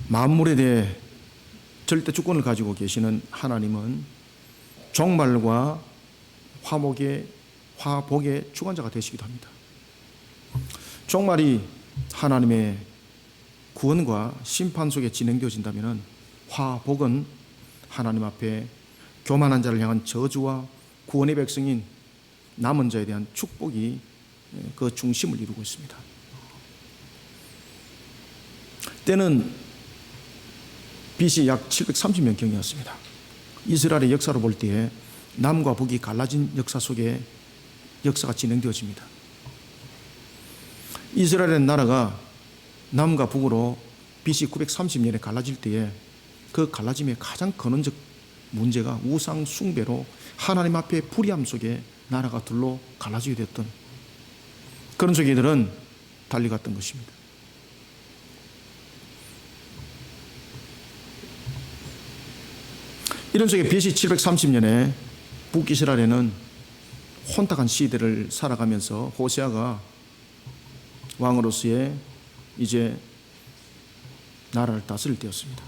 만물에 대해 절대 주권을 가지고 계시는 하나님은 종말과 화복의 주관자가 되시기도 합니다. 종말이 하나님의 구원과 심판 속에 진행되어진다면 화복은 하나님 앞에 교만한 자를 향한 저주와 구원의 백성인 남은 자에 대한 축복이 그 중심을 이루고 있습니다. 때는 BC 약 730년경이었습니다. 이스라엘의 역사로 볼 때에 남과 북이 갈라진 역사 속에 역사가 진행되어집니다. 이스라엘의 나라가 남과 북으로 BC 930년에 갈라질 때에 그 갈라짐의 가장 근원적 문제가 우상 숭배로 하나님 앞에 불의함 속에 나라가 둘로 갈라지게 됐던 그런 속에 이들은 달려갔던 것입니다. 이런 속에 BC 730년에 북이스라엘에는 혼탁한 시대를 살아가면서 호세아가 왕으로서의 이제 나라를 다스릴 때였습니다.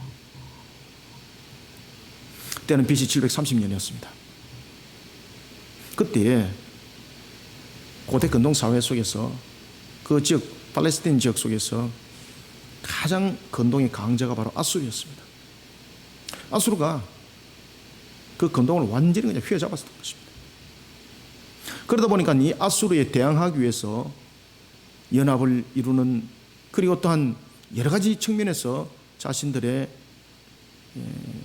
때는 BC 730년이었습니다. 그때에 고대 근동 사회 속에서 그 지역 팔레스타인 지역 속에서 가장 근동의 강자가 바로 아수르였습니다. 아수르가 그 근동을 완전히 그냥 휘어잡았던 것입니다. 그러다 보니까 이 아수르에 대항하기 위해서 연합을 이루는, 그리고 또한 여러 가지 측면에서 자신들의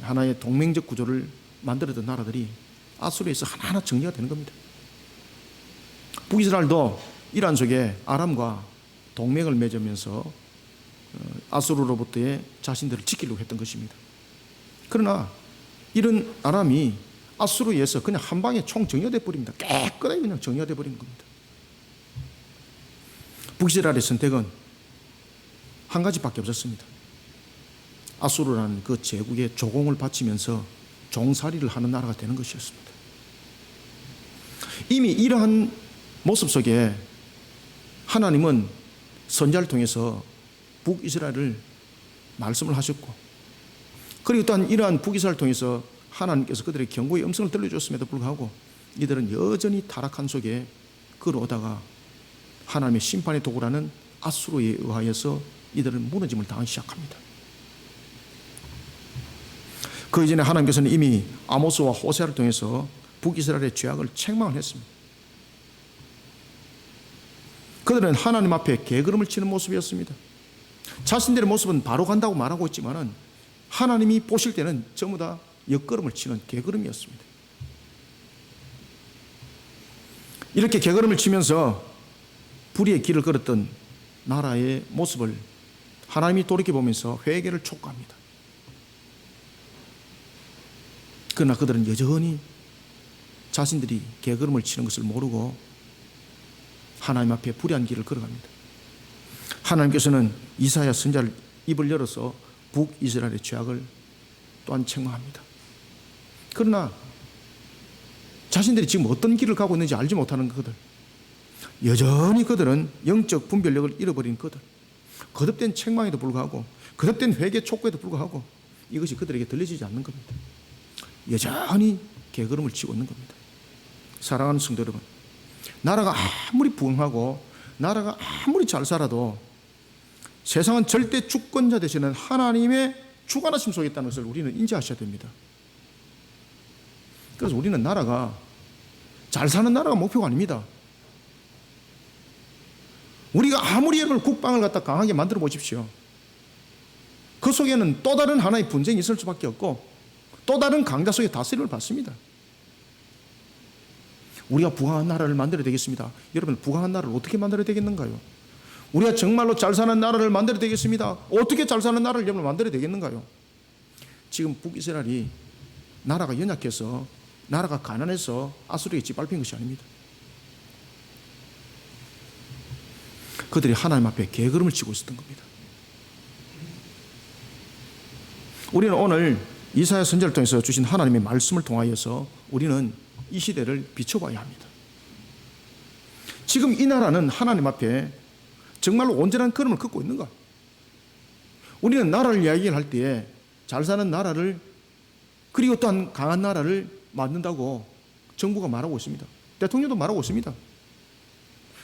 하나의 동맹적 구조를 만들었던 나라들이 아수르에서 하나하나 정리가 되는 겁니다. 북이스라엘도 이러한 속에 아람과 동맹을 맺으면서 아수르로부터의 자신들을 지키려고 했던 것입니다. 그러나 이런 아람이 아수르에 의해서 그냥 한 방에 총 정리가 버립니다. 깨끗하게 그냥 정리가 버리는 겁니다. 북이스라엘의 선택은 한 가지밖에 없었습니다. 아수르라는 그 제국의 조공을 바치면서 종살이를 하는 나라가 되는 것이었습니다. 이미 이러한 모습 속에 하나님은 선지자를 통해서 북이스라엘을 말씀을 하셨고, 그리고 또한 이러한 북이스라엘을 통해서 하나님께서 그들의 경고의 음성을 들려주었음에도 불구하고 이들은 여전히 타락한 속에 걸어오다가 하나님의 심판의 도구라는 아수르에 의하여서 이들은 무너짐을 당하기 시작합니다. 그 이전에 하나님께서는 이미 아모스와 호세아를 통해서 북이스라엘의 죄악을 책망을 했습니다. 그들은 하나님 앞에 개걸음을 치는 모습이었습니다. 자신들의 모습은 바로 간다고 말하고 있지만은 하나님이 보실 때는 전부 다 옆걸음을 치는 개걸음이었습니다. 이렇게 개걸음을 치면서 불의의 길을 걸었던 나라의 모습을 하나님이 돌이켜보면서 회개를 촉구합니다. 그러나 그들은 여전히 자신들이 개걸음을 치는 것을 모르고 하나님 앞에 불의한 길을 걸어갑니다. 하나님께서는 이사야 선지자를 입을 열어서 북이스라엘의 죄악을 또한 책망합니다. 그러나 자신들이 지금 어떤 길을 가고 있는지 알지 못하는 그들, 여전히 그들은 영적 분별력을 잃어버린 그들, 거듭된 책망에도 불구하고, 거듭된 회개 촉구에도 불구하고 이것이 그들에게 들려지지 않는 겁니다. 여전히 개걸음을 치고 있는 겁니다. 사랑하는 성도 여러분, 나라가 아무리 부흥하고 나라가 아무리 잘 살아도 세상은 절대 주권자 되시는 하나님의 주관하심 속에 있다는 것을 우리는 인지하셔야 됩니다. 그래서 우리는 나라가 잘 사는 나라가 목표가 아닙니다. 우리가 아무리 여러분 국방을 갖다 강하게 만들어 보십시오. 그 속에는 또 다른 하나의 분쟁이 있을 수밖에 없고 또 다른 강자 속에 다스림을 받습니다. 우리가 부강한 나라를 만들어야 되겠습니다. 여러분, 부강한 나라를 어떻게 만들어야 되겠는가요? 우리가 정말로 잘 사는 나라를 만들어야 되겠습니다. 어떻게 잘 사는 나라를 여러분 만들어야 되겠는가요? 지금 북이스라엘이 나라가 연약해서, 나라가 가난해서 아수르에 짓밟힌 것이 아닙니다. 그들이 하나님 앞에 개걸음을 치고 있었던 겁니다. 우리는 오늘 이사야 선지자를 통해서 주신 하나님의 말씀을 통하여서 우리는 이 시대를 비춰봐야 합니다. 지금 이 나라는 하나님 앞에 정말로 온전한 걸음을 걷고 있는가? 우리는 나라를 이야기할 때에 잘 사는 나라를 그리고 또한 강한 나라를 만든다고 정부가 말하고 있습니다. 대통령도 말하고 있습니다.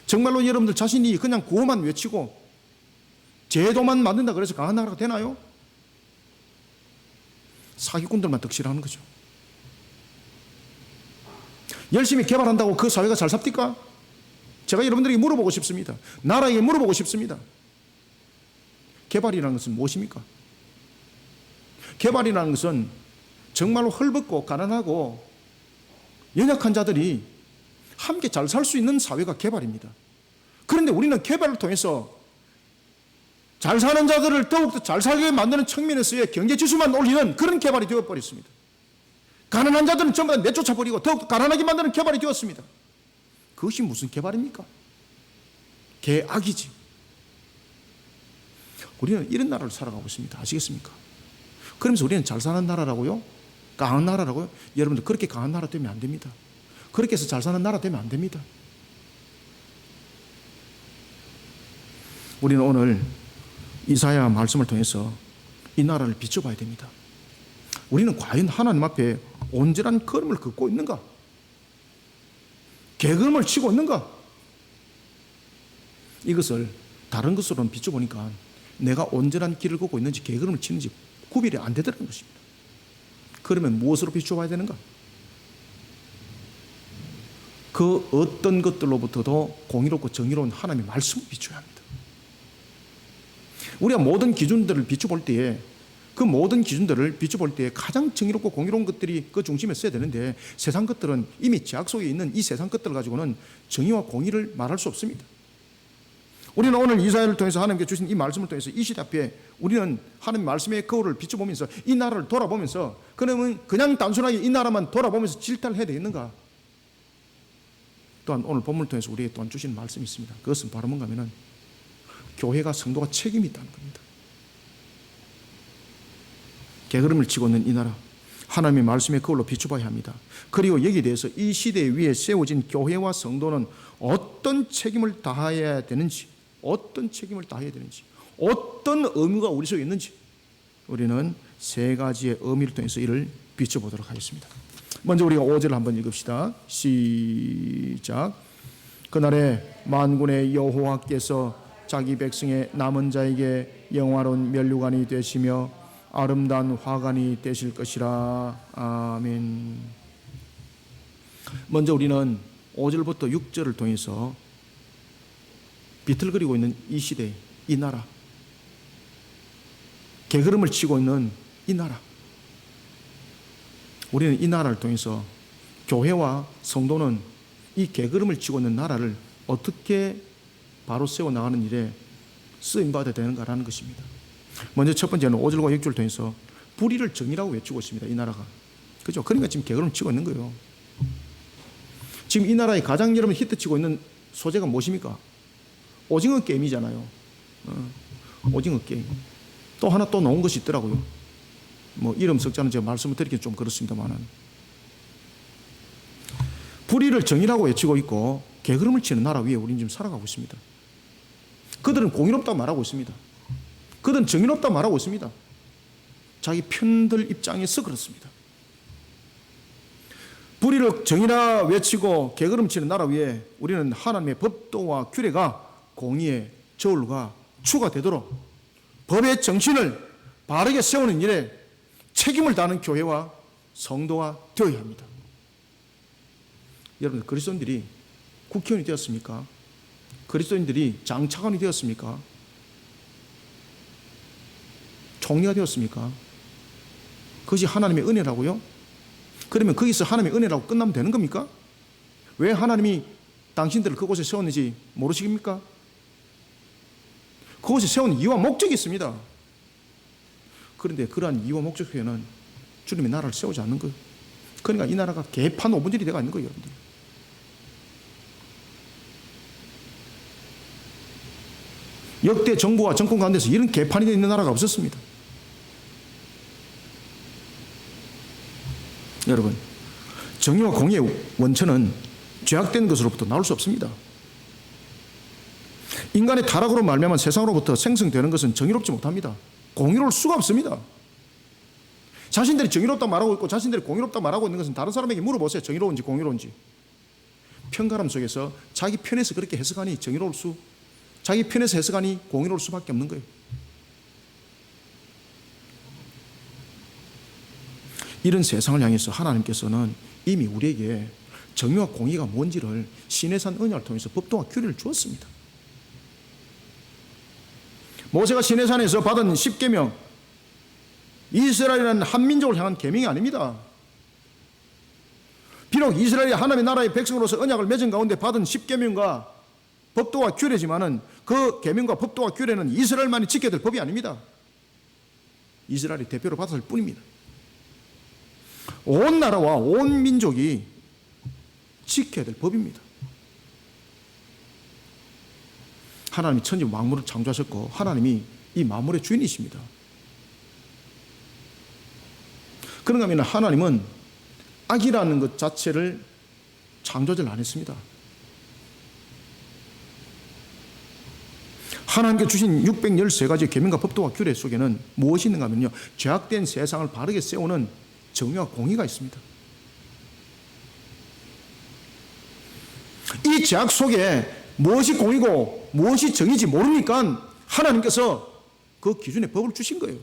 정말로 여러분들 자신이 그냥 구호만 외치고 제도만 만든다 그래서 강한 나라가 되나요? 사기꾼들만 득실하는 거죠. 열심히 개발한다고 그 사회가 잘 삽니까? 제가 여러분들에게 물어보고 싶습니다. 나라에게 물어보고 싶습니다. 개발이라는 것은 무엇입니까? 개발이라는 것은 정말로 헐벗고 가난하고 연약한 자들이 함께 잘 살 수 있는 사회가 개발입니다. 그런데 우리는 개발을 통해서 잘 사는 자들을 더욱더 잘 살게 만드는 측면에서의 경제 지수만 올리는 그런 개발이 되어버렸습니다. 가난한 자들은 전부 다 내쫓아버리고 더욱더 가난하게 만드는 개발이 되었습니다. 그것이 무슨 개발입니까? 개악이지. 우리는 이런 나라를 살아가고 있습니다. 아시겠습니까? 그러면서 우리는 잘 사는 나라라고요? 강한 나라라고요? 여러분들 그렇게 강한 나라 되면 안 됩니다. 그렇게 해서 잘 사는 나라 되면 안 됩니다. 우리는 오늘 이사야 말씀을 통해서 이 나라를 비춰봐야 됩니다. 우리는 과연 하나님 앞에 온전한 걸음을 걷고 있는가? 개걸음을 치고 있는가? 이것을 다른 것으로는 비춰보니까 내가 온전한 길을 걷고 있는지 개걸음을 치는지 구별이 안 되더라는 것입니다. 그러면 무엇으로 비춰봐야 되는가? 그 어떤 것들로부터도 공의롭고 정의로운 하나님의 말씀을 비춰야 합니다. 우리가 모든 기준들을 비춰볼 때에 그 모든 기준들을 비춰볼 때에 가장 정의롭고 공의로운 것들이 그 중심에 있어야 되는데 세상 것들은 이미 제약 속에 있는 이 세상 것들을 가지고는 정의와 공의를 말할 수 없습니다. 우리는 오늘 이사야를 통해서 하나님께 주신 이 말씀을 통해서 이 시대 앞에 우리는 하나님 말씀의 거울을 비춰보면서 이 나라를 돌아보면서 그러면 그냥 단순하게 이 나라만 돌아보면서 질타를 해야 되겠는가? 또한 오늘 본문을 통해서 우리에게 또한 주신 말씀이 있습니다. 그것은 바로 뭔가 하면은 교회가 성도가 책임이 있다는 겁니다. 개걸음을 치고 있는 이 나라 하나님의 말씀의 거울로 비춰봐야 합니다. 그리고 여기에 대해서 이 시대 위에 세워진 교회와 성도는 어떤 책임을 다해야 되는지 어떤 의무가 우리 속에 있는지 우리는 세 가지의 의미를 통해서 이를 비춰보도록 하겠습니다. 먼저 우리가 5절을 한번 읽읍시다. 시작. 그날에 만군의 여호와께서 자기 백성의 남은 자에게 영화로운 면류관이 되시며 아름다운 화관이 되실 것이라. 아멘. 먼저 우리는 5절부터 6절을 통해서 비틀거리고 있는 이 시대, 이 나라, 개걸음을 치고 있는 이 나라, 우리는 이 나라를 통해서 교회와 성도는 이 개걸음을 치고 있는 나라를 어떻게 바로 세워나가는 일에 쓰임받아야 되는가라는 것입니다. 먼저 첫 번째는 5절과 6절을 통해서 불의를 정의라고 외치고 있습니다. 이 나라가. 그죠? 그러니까 지금 개걸음을 치고 있는 거예요. 지금 이 나라에 가장 여러분 히트치고 있는 소재가 무엇입니까? 오징어 게임이잖아요. 오징어 게임. 또 하나 또 나온 것이 있더라고요. 뭐 이름 석자는 제가 말씀을 드리긴 좀 그렇습니다만은 불의를 정의라고 외치고 있고 개걸음을 치는 나라 위에 우리는 지금 살아가고 있습니다. 그들은 공의롭다고 말하고 있습니다. 그들은 정의롭다고 말하고 있습니다. 자기 편들 입장에서 그렇습니다. 불의를 정의라 외치고 개걸음 치는 나라 위에 우리는 하나님의 법도와 규례가 공의의 저울과 추가 되도록 법의 정신을 바르게 세우는 일에 책임을 다하는 교회와 성도가 되어야 합니다. 여러분들 그리스도인들이 국회의원이 되었습니까? 그리스도인들이 장차관이 되었습니까? 총리가 되었습니까? 그것이 하나님의 은혜라고요? 그러면 거기서 하나님의 은혜라고 끝나면 되는 겁니까? 왜 하나님이 당신들을 그곳에 세웠는지 모르십니까? 그곳에 세운 이유와 목적이 있습니다. 그런데 그러한 이유와 목적 속에는 주님의 나라를 세우지 않는 거예요. 그러니까 이 나라가 개판 5분절이 되어 있는 거예요, 여러분들. 역대 정부와 정권 가운데서 이런 개판이 되어 있는 나라가 없었습니다. 여러분, 정의와 공의의 원천은 죄악된 것으로부터 나올 수 없습니다. 인간의 타락으로 말미암아 세상으로부터 생성되는 것은 정의롭지 못합니다. 공의로울 수가 없습니다. 자신들이 정의롭다고 말하고 있고 자신들이 공의롭다고 말하고 있는 것은 다른 사람에게 물어보세요. 정의로운지 공의로운지. 편가람 속에서 자기 편에서 그렇게 해석하니 정의로울 수, 자기 편에서 해석하니 공의로울 수밖에 없는 거예요. 이런 세상을 향해서 하나님께서는 이미 우리에게 정의와 공의가 뭔지를 시내산 언약을 통해서 법도와 규례를 주었습니다. 모세가 시내산에서 받은 10계명, 이스라엘이라는 한민족을 향한 계명이 아닙니다. 비록 이스라엘이 하나님의 나라의 백성으로서 언약을 맺은 가운데 받은 10계명과 법도와 규례지만은 그 계명과 법도와 규례는 이스라엘만이 지켜야 될 법이 아닙니다. 이스라엘이 대표로 받았을 뿐입니다. 온 나라와 온 민족이 지켜야 될 법입니다. 하나님이 천지 만물을 창조하셨고 하나님이 이 만물의 주인이십니다. 그런가 하면 하나님은 악이라는 것 자체를 창조를 안 했습니다. 하나님께 주신 613가지 계명과 법도와 규례 속에는 무엇이 있는가 하면요, 죄악된 세상을 바르게 세우는 정의와 공의가 있습니다. 이 죄악 속에 무엇이 공의고 무엇이 정의인지 모르니까 하나님께서 그 기준의 법을 주신 거예요.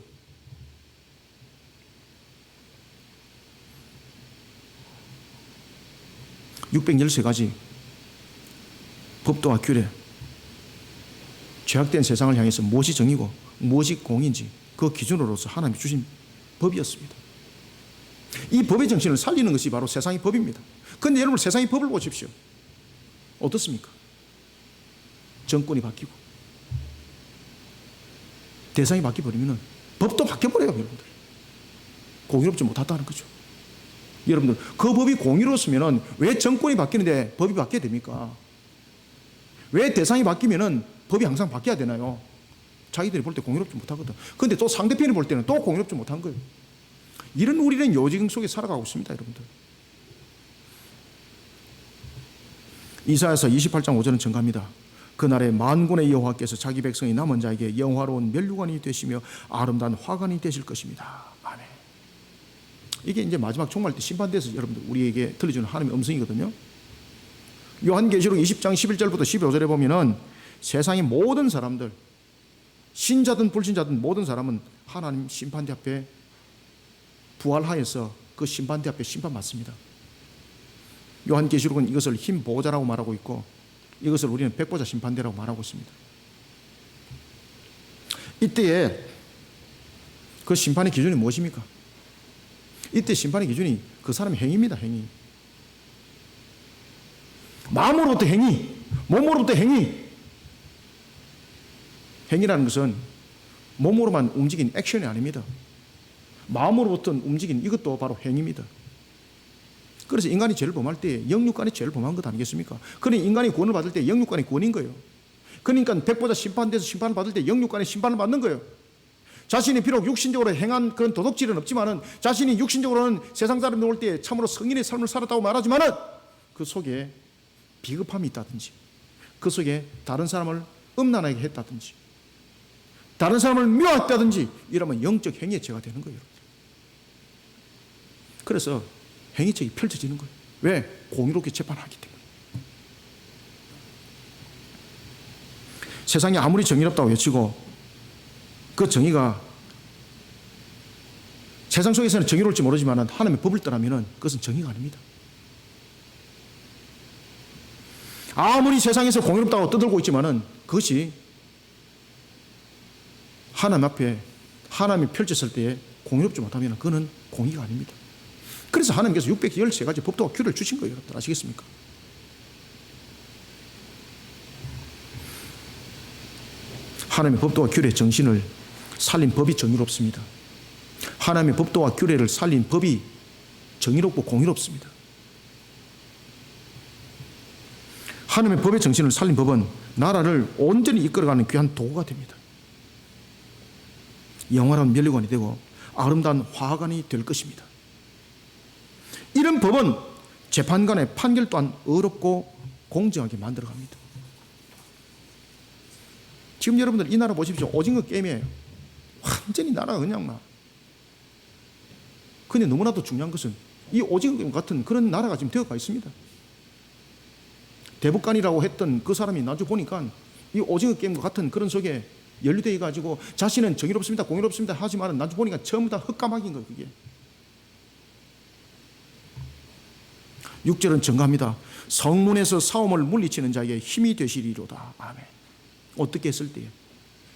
(613가지) 법도와 규례, 죄악된 세상을 향해서 무엇이 정의고 무엇이 공의인지 그 기준으로서 하나님이 주신 법이었습니다. 이 법의 정신을 살리는 것이 바로 세상의 법입니다. 그런데 여러분, 세상의 법을 보십시오. 어떻습니까? 정권이 바뀌고 대상이 바뀌어버리면 법도 바뀌어버려요. 여러분들, 공의롭지 못하다는 거죠. 여러분들, 그 법이 공의로웠으면 왜 정권이 바뀌는데 법이 바뀌어야 됩니까? 왜 대상이 바뀌면 법이 항상 바뀌어야 되나요? 자기들이 볼 때 공의롭지 못하거든. 그런데 또 상대편이 볼 때는 또 공의롭지 못한 거예요. 이런 우리는 요지경 속에 살아가고 있습니다. 여러분들, 이사야서 28장 5절은 증가합니다. 그날에 만군의 여호와께서 자기 백성이 남은 자에게 영화로운 면류관이 되시며 아름다운 화관이 되실 것입니다. 아멘. 이게 이제 마지막 종말 때 심판대에서 여러분들 우리에게 들려주는 하나님의 음성이거든요. 요한계시록 20장 11절부터 15절에 보면은 세상의 모든 사람들, 신자든 불신자든 모든 사람은 하나님 심판대 앞에 부활하여서 그 심판대 앞에 심판받습니다. 요한계시록은 이것을 흰 보호자라고 말하고 있고 이것을 우리는 백보자 심판대라고 말하고 있습니다. 이때에 그 심판의 기준이 무엇입니까? 이때 심판의 기준이 그 사람의 행위입니다. 행위. 마음으로부터 행위, 몸으로부터 행위. 행위라는 것은 몸으로만 움직인 액션이 아닙니다. 마음으로부터 움직인 이것도 바로 행위입니다. 그래서 인간이 죄를 범할 때 영육간이 죄를 범한 것 아니겠습니까? 그러니 인간이 구원을 받을 때 영육간이 구원인 거예요. 그러니까 백보자 심판대에서 심판을 받을 때 영육간의 심판을 받는 거예요. 자신이 비록 육신적으로 행한 그런 도덕질은 없지만은, 자신이 육신적으로는 세상 사람들 올 때 참으로 성인의 삶을 살았다고 말하지만은 그 속에 비겁함이 있다든지, 그 속에 다른 사람을 음란하게 했다든지, 다른 사람을 미워했다든지 이러면 영적 행위의 죄가 되는 거예요. 그래서 행위책이 펼쳐지는 거예요. 왜? 공의롭게 재판하기 때문에. 세상이 아무리 정의롭다고 외치고 그 정의가 세상 속에서는 정의로울지 모르지만 하나님의 법을 떠나면 그것은 정의가 아닙니다. 아무리 세상에서 공의롭다고 떠들고 있지만 그것이 하나님 앞에 하나님이 펼쳤을 때에 공의롭지 못하면 그거는 공의가 아닙니다. 그래서 하나님께서 613가지 법도와 규례를 주신 거예요. 여러분들 아시겠습니까? 하나님의 법도와 규례의 정신을 살린 법이 정의롭습니다. 하나님의 법도와 규례를 살린 법이 정의롭고 공의롭습니다. 하나님의 법의 정신을 살린 법은 나라를 온전히 이끌어가는 귀한 도구가 됩니다. 영원한 면류관이 되고 아름다운 화관이 될 것입니다. 이런 법은 재판관의 판결 또한 어렵고 공정하게 만들어갑니다. 지금 여러분들 이 나라 보십시오. 오징어 게임이에요. 완전히 나라가 그냥 막. 근데 너무나도 중요한 것은 이 오징어 게임 같은 그런 나라가 지금 되어가 있습니다. 대법관이라고 했던 그 사람이 나중에 보니까 이 오징어 게임과 같은 그런 속에 연루되어 가지고 자신은 정의롭습니다, 공의롭습니다 하지만 나중에 보니까 전부 다 헛까마귀인 거예요. 그게 6절은 증가합니다. 성문에서 싸움을 물리치는 자에게 힘이 되시리로다. 아멘. 어떻게 했을 때에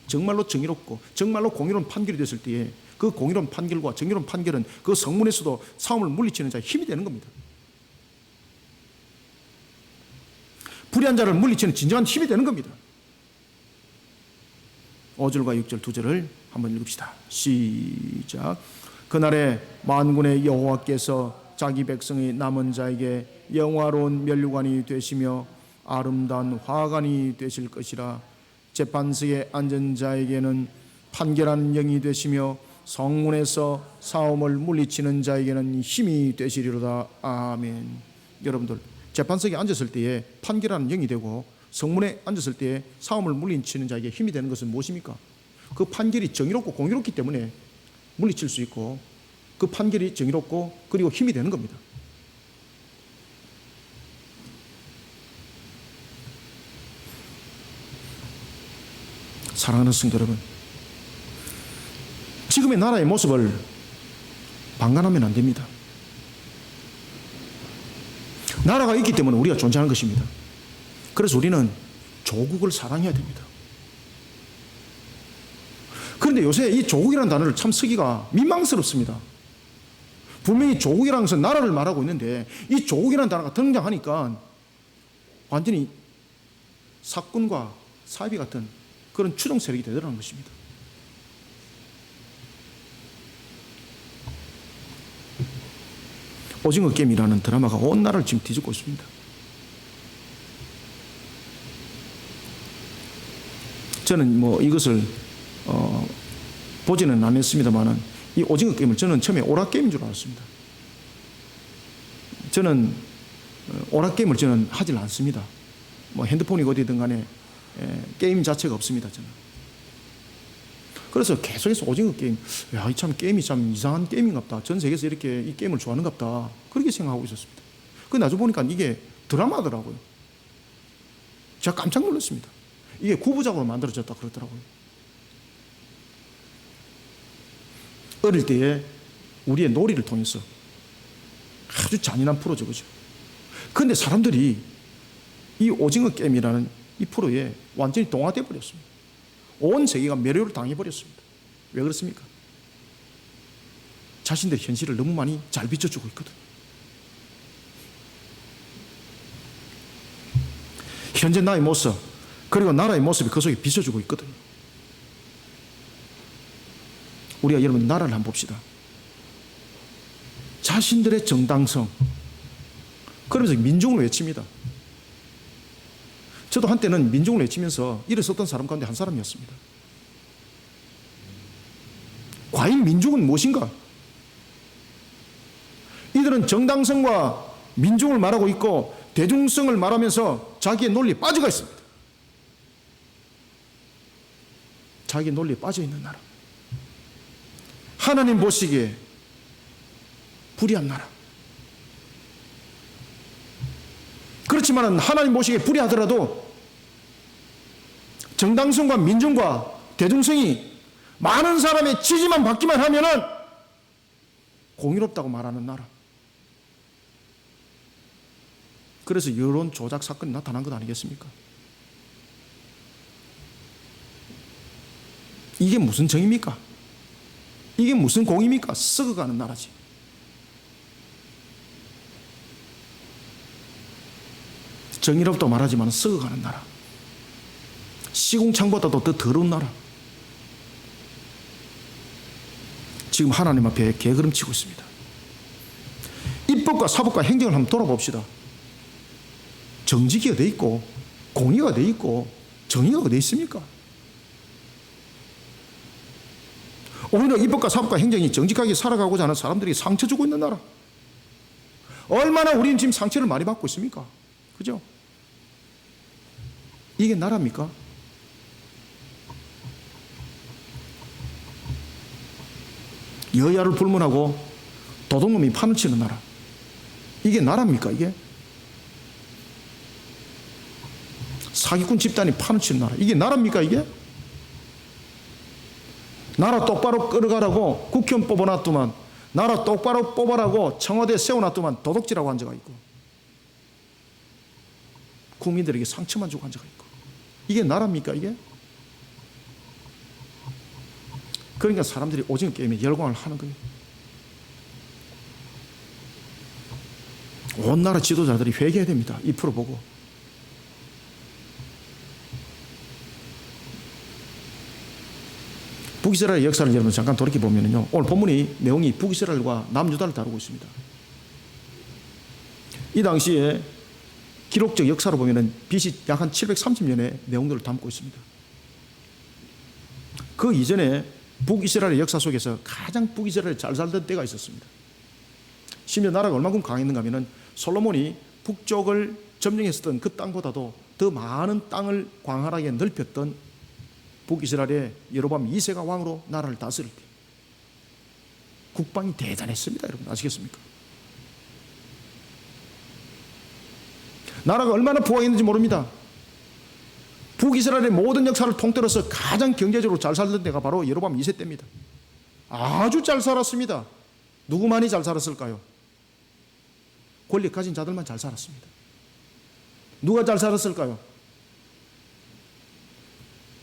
정말로 정의롭고 정말로 공의로운 판결이 됐을 때에 그 공의로운 판결과 정의로운 판결은 그 성문에서도 싸움을 물리치는 자의 힘이 되는 겁니다. 불의한 자를 물리치는 진정한 힘이 되는 겁니다. 5절과 6절 2절을 한번 읽읍시다. 시작. 그날에 만군의 여호와께서 자기 백성의 남은 자에게 영화로운 면류관이 되시며 아름다운 화관이 되실 것이라. 재판석에 앉은 자에게는 판결하는 영이 되시며 성문에서 싸움을 물리치는 자에게는 힘이 되시리로다. 아멘. 여러분들, 재판석에 앉았을 때에 판결하는 영이 되고 성문에 앉았을 때에 싸움을 물리치는 자에게 힘이 되는 것은 무엇입니까? 그 판결이 정의롭고 공의롭기 때문에 물리칠 수 있고 그 판결이 정의롭고 그리고 힘이 되는 겁니다. 사랑하는 성도 여러분, 지금의 나라의 모습을 방관하면 안 됩니다. 나라가 있기 때문에 우리가 존재하는 것입니다. 그래서 우리는 조국을 사랑해야 됩니다. 그런데 요새 이 조국이라는 단어를 참 쓰기가 민망스럽습니다. 분명히 조국이라는 것은 나라를 말하고 있는데 이 조국이라는 단어가 등장하니까 완전히 사건과 사이비 같은 그런 추종 세력이 되더라는 것입니다. 오징어 게임이라는 드라마가 온 나라를 지금 뒤집고 있습니다. 저는 뭐 이것을 보지는 않았습니다만은 이 오징어 게임을 저는 처음에 오락 게임인 줄 알았습니다. 저는 오락 게임을 저는 하질 않습니다. 뭐 핸드폰이고 어디든 간에 게임 자체가 없습니다. 저는. 그래서 계속해서 오징어 게임, 야, 이 참 게임이 참 이상한 게임인갑다. 전 세계에서 이렇게 이 게임을 좋아하는갑다. 그렇게 생각하고 있었습니다. 근데 나중에 보니까 이게 드라마더라고요. 제가 깜짝 놀랐습니다. 이게 9부작으로 만들어졌다 그러더라고요. 어릴 때에 우리의 놀이를 통해서 아주 잔인한 프로죠, 그죠? 그런데 사람들이 이 오징어 게임이라는 이 프로에 완전히 동화되어 버렸습니다. 온 세계가 매료를 당해버렸습니다. 왜 그렇습니까? 자신들의 현실을 너무 많이 잘 비춰주고 있거든요. 현재 나의 모습 그리고 나라의 모습이 그 속에 비춰주고 있거든요. 우리가 여러분 나라를 한번 봅시다. 자신들의 정당성, 그러면서 민중을 외칩니다. 저도 한때는 민중을 외치면서 일어섰던 사람 가운데 한 사람이었습니다. 과연 민중은 무엇인가? 이들은 정당성과 민중을 말하고 있고 대중성을 말하면서 자기의 논리에 빠져가 있습니다. 자기의 논리에 빠져 있는 나라. 하나님 보시기에 불의한 나라. 그렇지만 하나님 보시기에 불의하더라도 정당성과 민중과 대중성이 많은 사람의 지지만 받기만 하면은 공의롭다고 말하는 나라. 그래서 여론 조작 사건이 나타난 것 아니겠습니까? 이게 무슨 정의입니까? 이게 무슨 공의입니까? 썩어가는 나라지. 정의롭다고 말하지만 썩어가는 나라. 시궁창보다도 더 더러운 나라. 지금 하나님 앞에 개걸음치고 있습니다. 입법과 사법과 행정을 한번 돌아봅시다. 정직이 어디 있고 공의가 어디 있고 정의가 어디 있습니까? 오히려 입법과 사법과 행정이 정직하게 살아가고자 하는 사람들이 상처 주고 있는 나라. 얼마나 우리는 지금 상처를 많이 받고 있습니까? 그죠? 이게 나라입니까? 여야를 불문하고 도둑놈이 판을 치는 나라. 이게 나라입니까 이게? 사기꾼 집단이 판을 치는 나라. 이게 나라입니까 이게? 나라 똑바로 끌어가라고 국회의원 뽑아놨더만, 나라 똑바로 뽑아라고 청와대 세워놨더만 도둑질하고 앉아가 있고, 국민들에게 상처만 주고 앉아가 있고, 이게 나라입니까 이게? 그러니까 사람들이 오징어 게임에 열광을 하는 거예요. 온 나라 지도자들이 회개해야 됩니다. 이 프로 보고. 북이스라엘 역사를 여러분 잠깐 돌이켜보면요, 오늘 본문의 내용이 북이스라엘과 남유다를 다루고 있습니다. 이 당시에 기록적 역사로 보면 BC 약 한 730년의 내용들을 담고 있습니다. 그 이전에 북이스라엘 역사 속에서 가장 북이스라엘이 잘 살던 때가 있었습니다. 심지어 나라가 얼마큼 강했는가 하면 솔로몬이 북쪽을 점령했었던 그 땅보다도 더 많은 땅을 광활하게 넓혔던 북이스라엘의 여로보암 2세가 왕으로 나라를 다스릴 때 국방이 대단했습니다. 여러분 아시겠습니까? 나라가 얼마나 부강했는지 모릅니다. 북이스라엘의 모든 역사를 통틀어서 가장 경제적으로 잘 살던 때가 바로 여로보암 2세 때입니다. 아주 잘 살았습니다. 누구만이 잘 살았을까요? 권력 가진 자들만 잘 살았습니다. 누가 잘 살았을까요?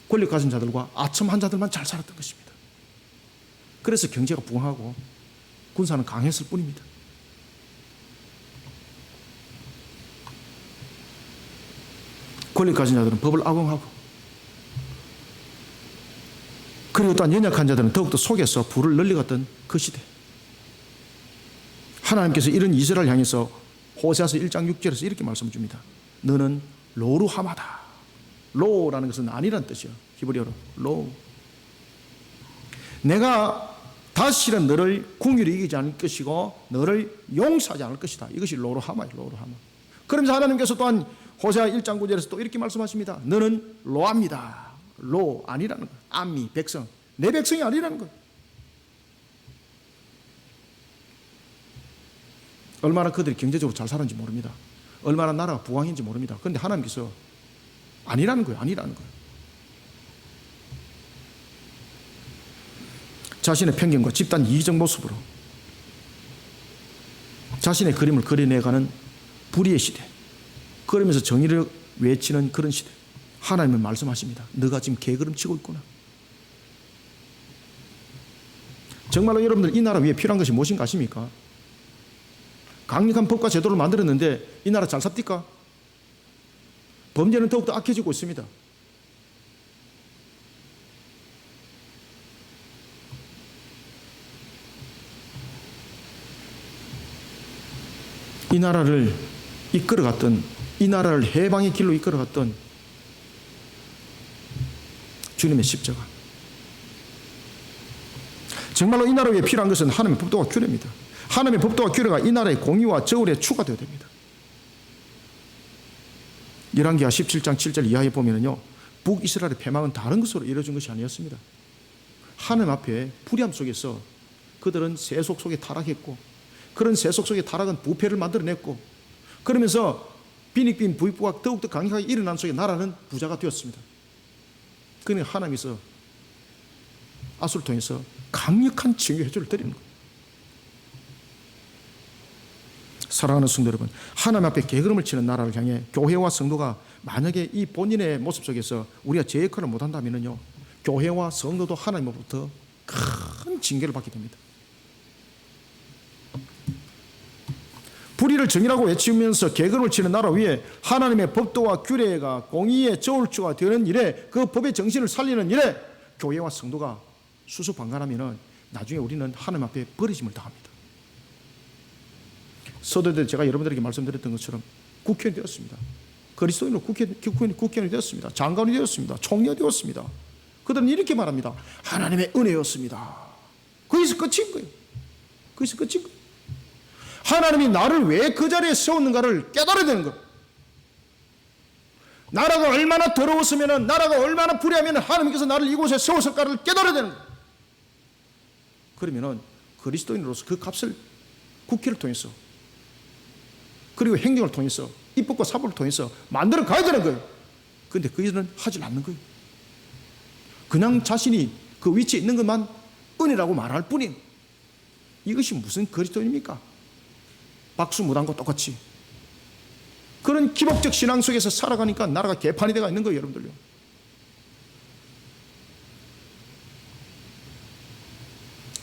권력 가진 자들과 아첨한 자들만 잘 살았던 것입니다. 그래서 경제가 부강하고 군사는 강했을 뿐입니다. 권력 가진 자들은 법을 악용하고, 그리고 또한 연약한 자들은 더욱더 속에서 불을 널리갔던 그 시대. 하나님께서 이런 이스라엘 향해서 호세아서 1장 6절에서 이렇게 말씀 줍니다. 너는 로루하마다. 로라는 것은 아니란 뜻이요, 히브리어로 로. 내가 다시는 너를 궁휼히 이기지 않을 것이고 너를 용서하지 않을 것이다. 이것이 로루하마예요. 로루하마. 그러면서 하나님께서 또한 호세아 1장 9절에서 또 이렇게 말씀하십니다. 너는 로합니다. 로 아니라는 거예요. 암미 백성, 내 백성이 아니라는 거예요. 얼마나 그들이 경제적으로 잘 살았는지 모릅니다. 얼마나 나라가 부강인지 모릅니다. 그런데 하나님께서 아니라는 거예요. 아니라는 거예요. 자신의 편견과 집단 이기적 모습으로 자신의 그림을 그려내가는 불의의 시대, 그러면서 정의를 외치는 그런 시대. 하나님은 말씀하십니다. 너가 지금 개걸음 치고 있구나. 정말로 여러분들 이 나라 위에 필요한 것이 무엇인가 아십니까? 강력한 법과 제도를 만들었는데 이 나라 잘 삽니까? 범죄는 더욱더 악해지고 있습니다. 이 나라를 이끌어갔던, 이 나라를 해방의 길로 이끌어갔던 주님의 십자가. 정말로 이 나라 위에 필요한 것은 하나님의 법도와 규례입니다. 하나님의 법도와 규례가 이 나라의 공의와 저울의 추가 되어야 됩니다. 열왕기하 17장 7절 이하에 보면요, 북이스라엘의 패망은 다른 것으로 이루어진 것이 아니었습니다. 하나님 앞에 불의함 속에서 그들은 세속 속에 타락했고, 그런 세속 속의 타락은 부패를 만들어냈고, 그러면서 빈익빈 부익부가 더욱더 강력하게 일어난 속에 나라는 부자가 되었습니다. 그러니까 하나님께서 아수를 통해서 강력한 증여 회주를 드리는 거예요. 사랑하는 성도 여러분, 하나님 앞에 개걸음을 치는 나라를 향해 교회와 성도가 만약에 이 본인의 모습 속에서 우리가 제 역할을 못한다면요, 교회와 성도도 하나님으로부터 큰 징계를 받게 됩니다. 불의를 정의라고 외치면서 개걸음을 치는 나라 위에 하나님의 법도와 규례가 공의의 저울추가 되는 일에, 그 법의 정신을 살리는 일에 교회와 성도가 수수방관하면 나중에 우리는 하나님 앞에 버리심을 당합니다. 서도들 제가 여러분들에게 말씀드렸던 것처럼 국회의원이 되었습니다. 그리스도인으로 국회의원이 되었습니다. 장관이 되었습니다. 총리가 되었습니다. 그들은 이렇게 말합니다. 하나님의 은혜였습니다. 거기서 끝인 거예요. 거기서 끝인 거예요. 하나님이 나를 왜 그 자리에 세웠는가를 깨달아야 되는 거예요. 나라가 얼마나 더러웠으면, 나라가 얼마나 불의하면 하나님께서 나를 이곳에 세웠을까를 깨달아야 되는 거예요. 그러면 그리스도인으로서 그 값을 국회를 통해서 그리고 행정을 통해서 입법과 사법을 통해서 만들어 가야 되는 거예요. 그런데 그 일은 하지 않는 거예요. 그냥 자신이 그 위치에 있는 것만 은혜라고 말할 뿐이에요. 이것이 무슨 그리스도인입니까? 박수무당과 똑같이 그런 기복적 신앙 속에서 살아가니까 나라가 개판이 돼가 있는 거예요, 여러분들요.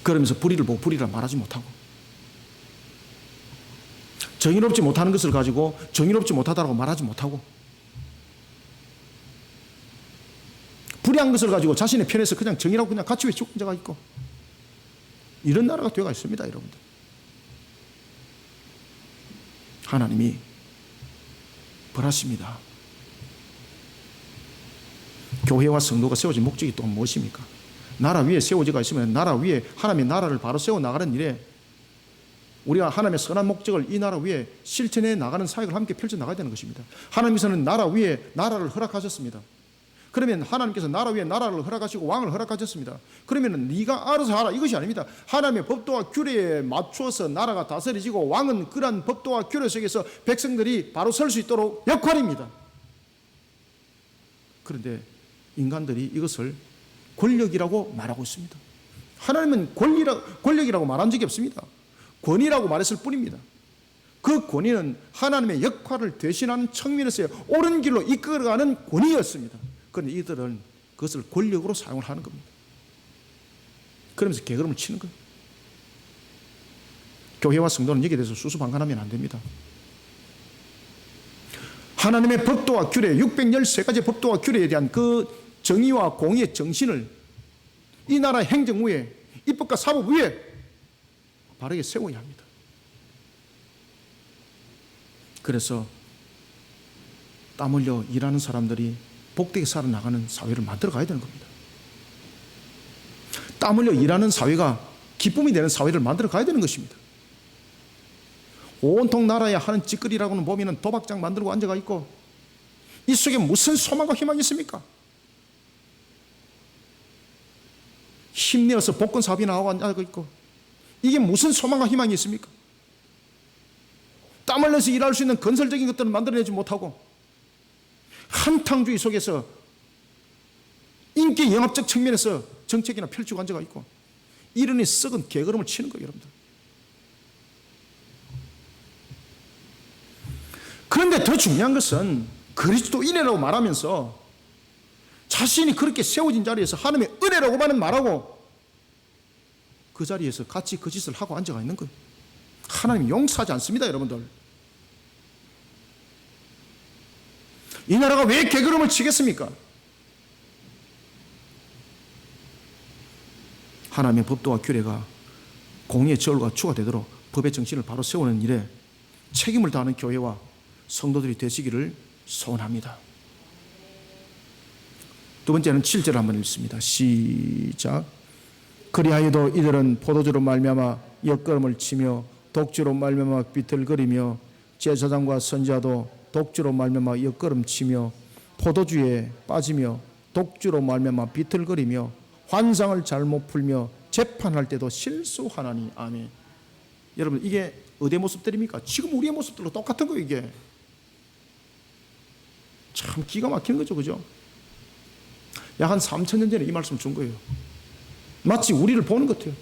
그러면서 불의를 보고 불의라 말하지 못하고, 정의롭지 못하는 것을 가지고 정의롭지 못하다고 말하지 못하고, 불의한 것을 가지고 자신의 편에서 그냥 정의라고 그냥 같이 외치고 자가 있고, 이런 나라가 되어가 있습니다, 여러분들. 하나님이 벌하십니다. 교회와 성도가 세워진 목적이 또 무엇입니까? 나라 위에 세워져가 있으면 나라 위에 하나님의 나라를 바로 세워나가는 일에 우리가 하나님의 선한 목적을 이 나라 위에 실천해 나가는 사역을 함께 펼쳐나가야 되는 것입니다. 하나님께서는 나라 위에 나라를 허락하셨습니다. 그러면 하나님께서 나라 위에 나라를 허락하시고 왕을 허락하셨습니다. 그러면 네가 알아서 하라 이것이 아닙니다. 하나님의 법도와 규례에 맞추어서 나라가 다스려지고 왕은 그러한 법도와 규례 속에서 백성들이 바로 설 수 있도록 역할입니다. 그런데 인간들이 이것을 권력이라고 말하고 있습니다. 하나님은 권력이라고 말한 적이 없습니다. 권위라고 말했을 뿐입니다. 그 권위는 하나님의 역할을 대신하는 측면에서의 옳은 길로 이끌어가는 권위였습니다. 그런데 이들은 그것을 권력으로 사용을 하는 겁니다. 그러면서 개걸음을 치는 거예요. 교회와 성도는 여기에 대해서 수수방관하면 안 됩니다. 하나님의 법도와 규례, 613가지 법도와 규례에 대한 그 정의와 공의의 정신을 이 나라 행정 위에, 입법과 사법 위에 바르게 세워야 합니다. 그래서 땀 흘려 일하는 사람들이 복되게 살아나가는 사회를 만들어 가야 되는 겁니다. 땀 흘려 일하는 사회가 기쁨이 되는 사회를 만들어 가야 되는 것입니다. 온통 나라에 하는 짓거리라고는 보면 도박장 만들고 앉아가 있고, 이 속에 무슨 소망과 희망이 있습니까? 힘내어서 복권 사업이 나오고 앉아가 있고, 이게 무슨 소망과 희망이 있습니까? 땀 흘려서 일할 수 있는 건설적인 것들을 만들어내지 못하고, 한탕주의 속에서 인기 영합적 측면에서 정책이나 펼치고 앉아가 있고, 이러니 썩은 개걸음을 치는 거예요, 여러분들. 그런데 더 중요한 것은 그리스도인이라고 말하면서 자신이 그렇게 세워진 자리에서 하나님의 은혜라고만 말하고 그 자리에서 같이 그 짓을 하고 앉아가 있는 거예요. 하나님 용서하지 않습니다, 여러분들. 이 나라가 왜 개걸음을 치겠습니까? 하나님의 법도와 규례가 공의의 저울과 추가 되도록 법의 정신을 바로 세우는 일에 책임을 다하는 교회와 성도들이 되시기를 소원합니다. 두 번째는 7절을 한번 읽습니다. 시작. 그리하여도 이들은 포도주로 말미암아 엿걸음을 치며 독주로 말미암아 비틀거리며 제사장과 선지자도 독주로 말미암아 엿걸음 치며 포도주에 빠지며 독주로 말미암아 비틀거리며 환상을 잘못 풀며 재판할 때도 실수하나니. 아멘. 여러분, 이게 어디의 모습들입니까? 지금 우리의 모습들로 똑같은 거예요. 이게 참 기가 막히는 거죠, 그죠? 약 한 3,000년 전에 이 말씀 준 거예요. 마치 우리를 보는 것 같아요.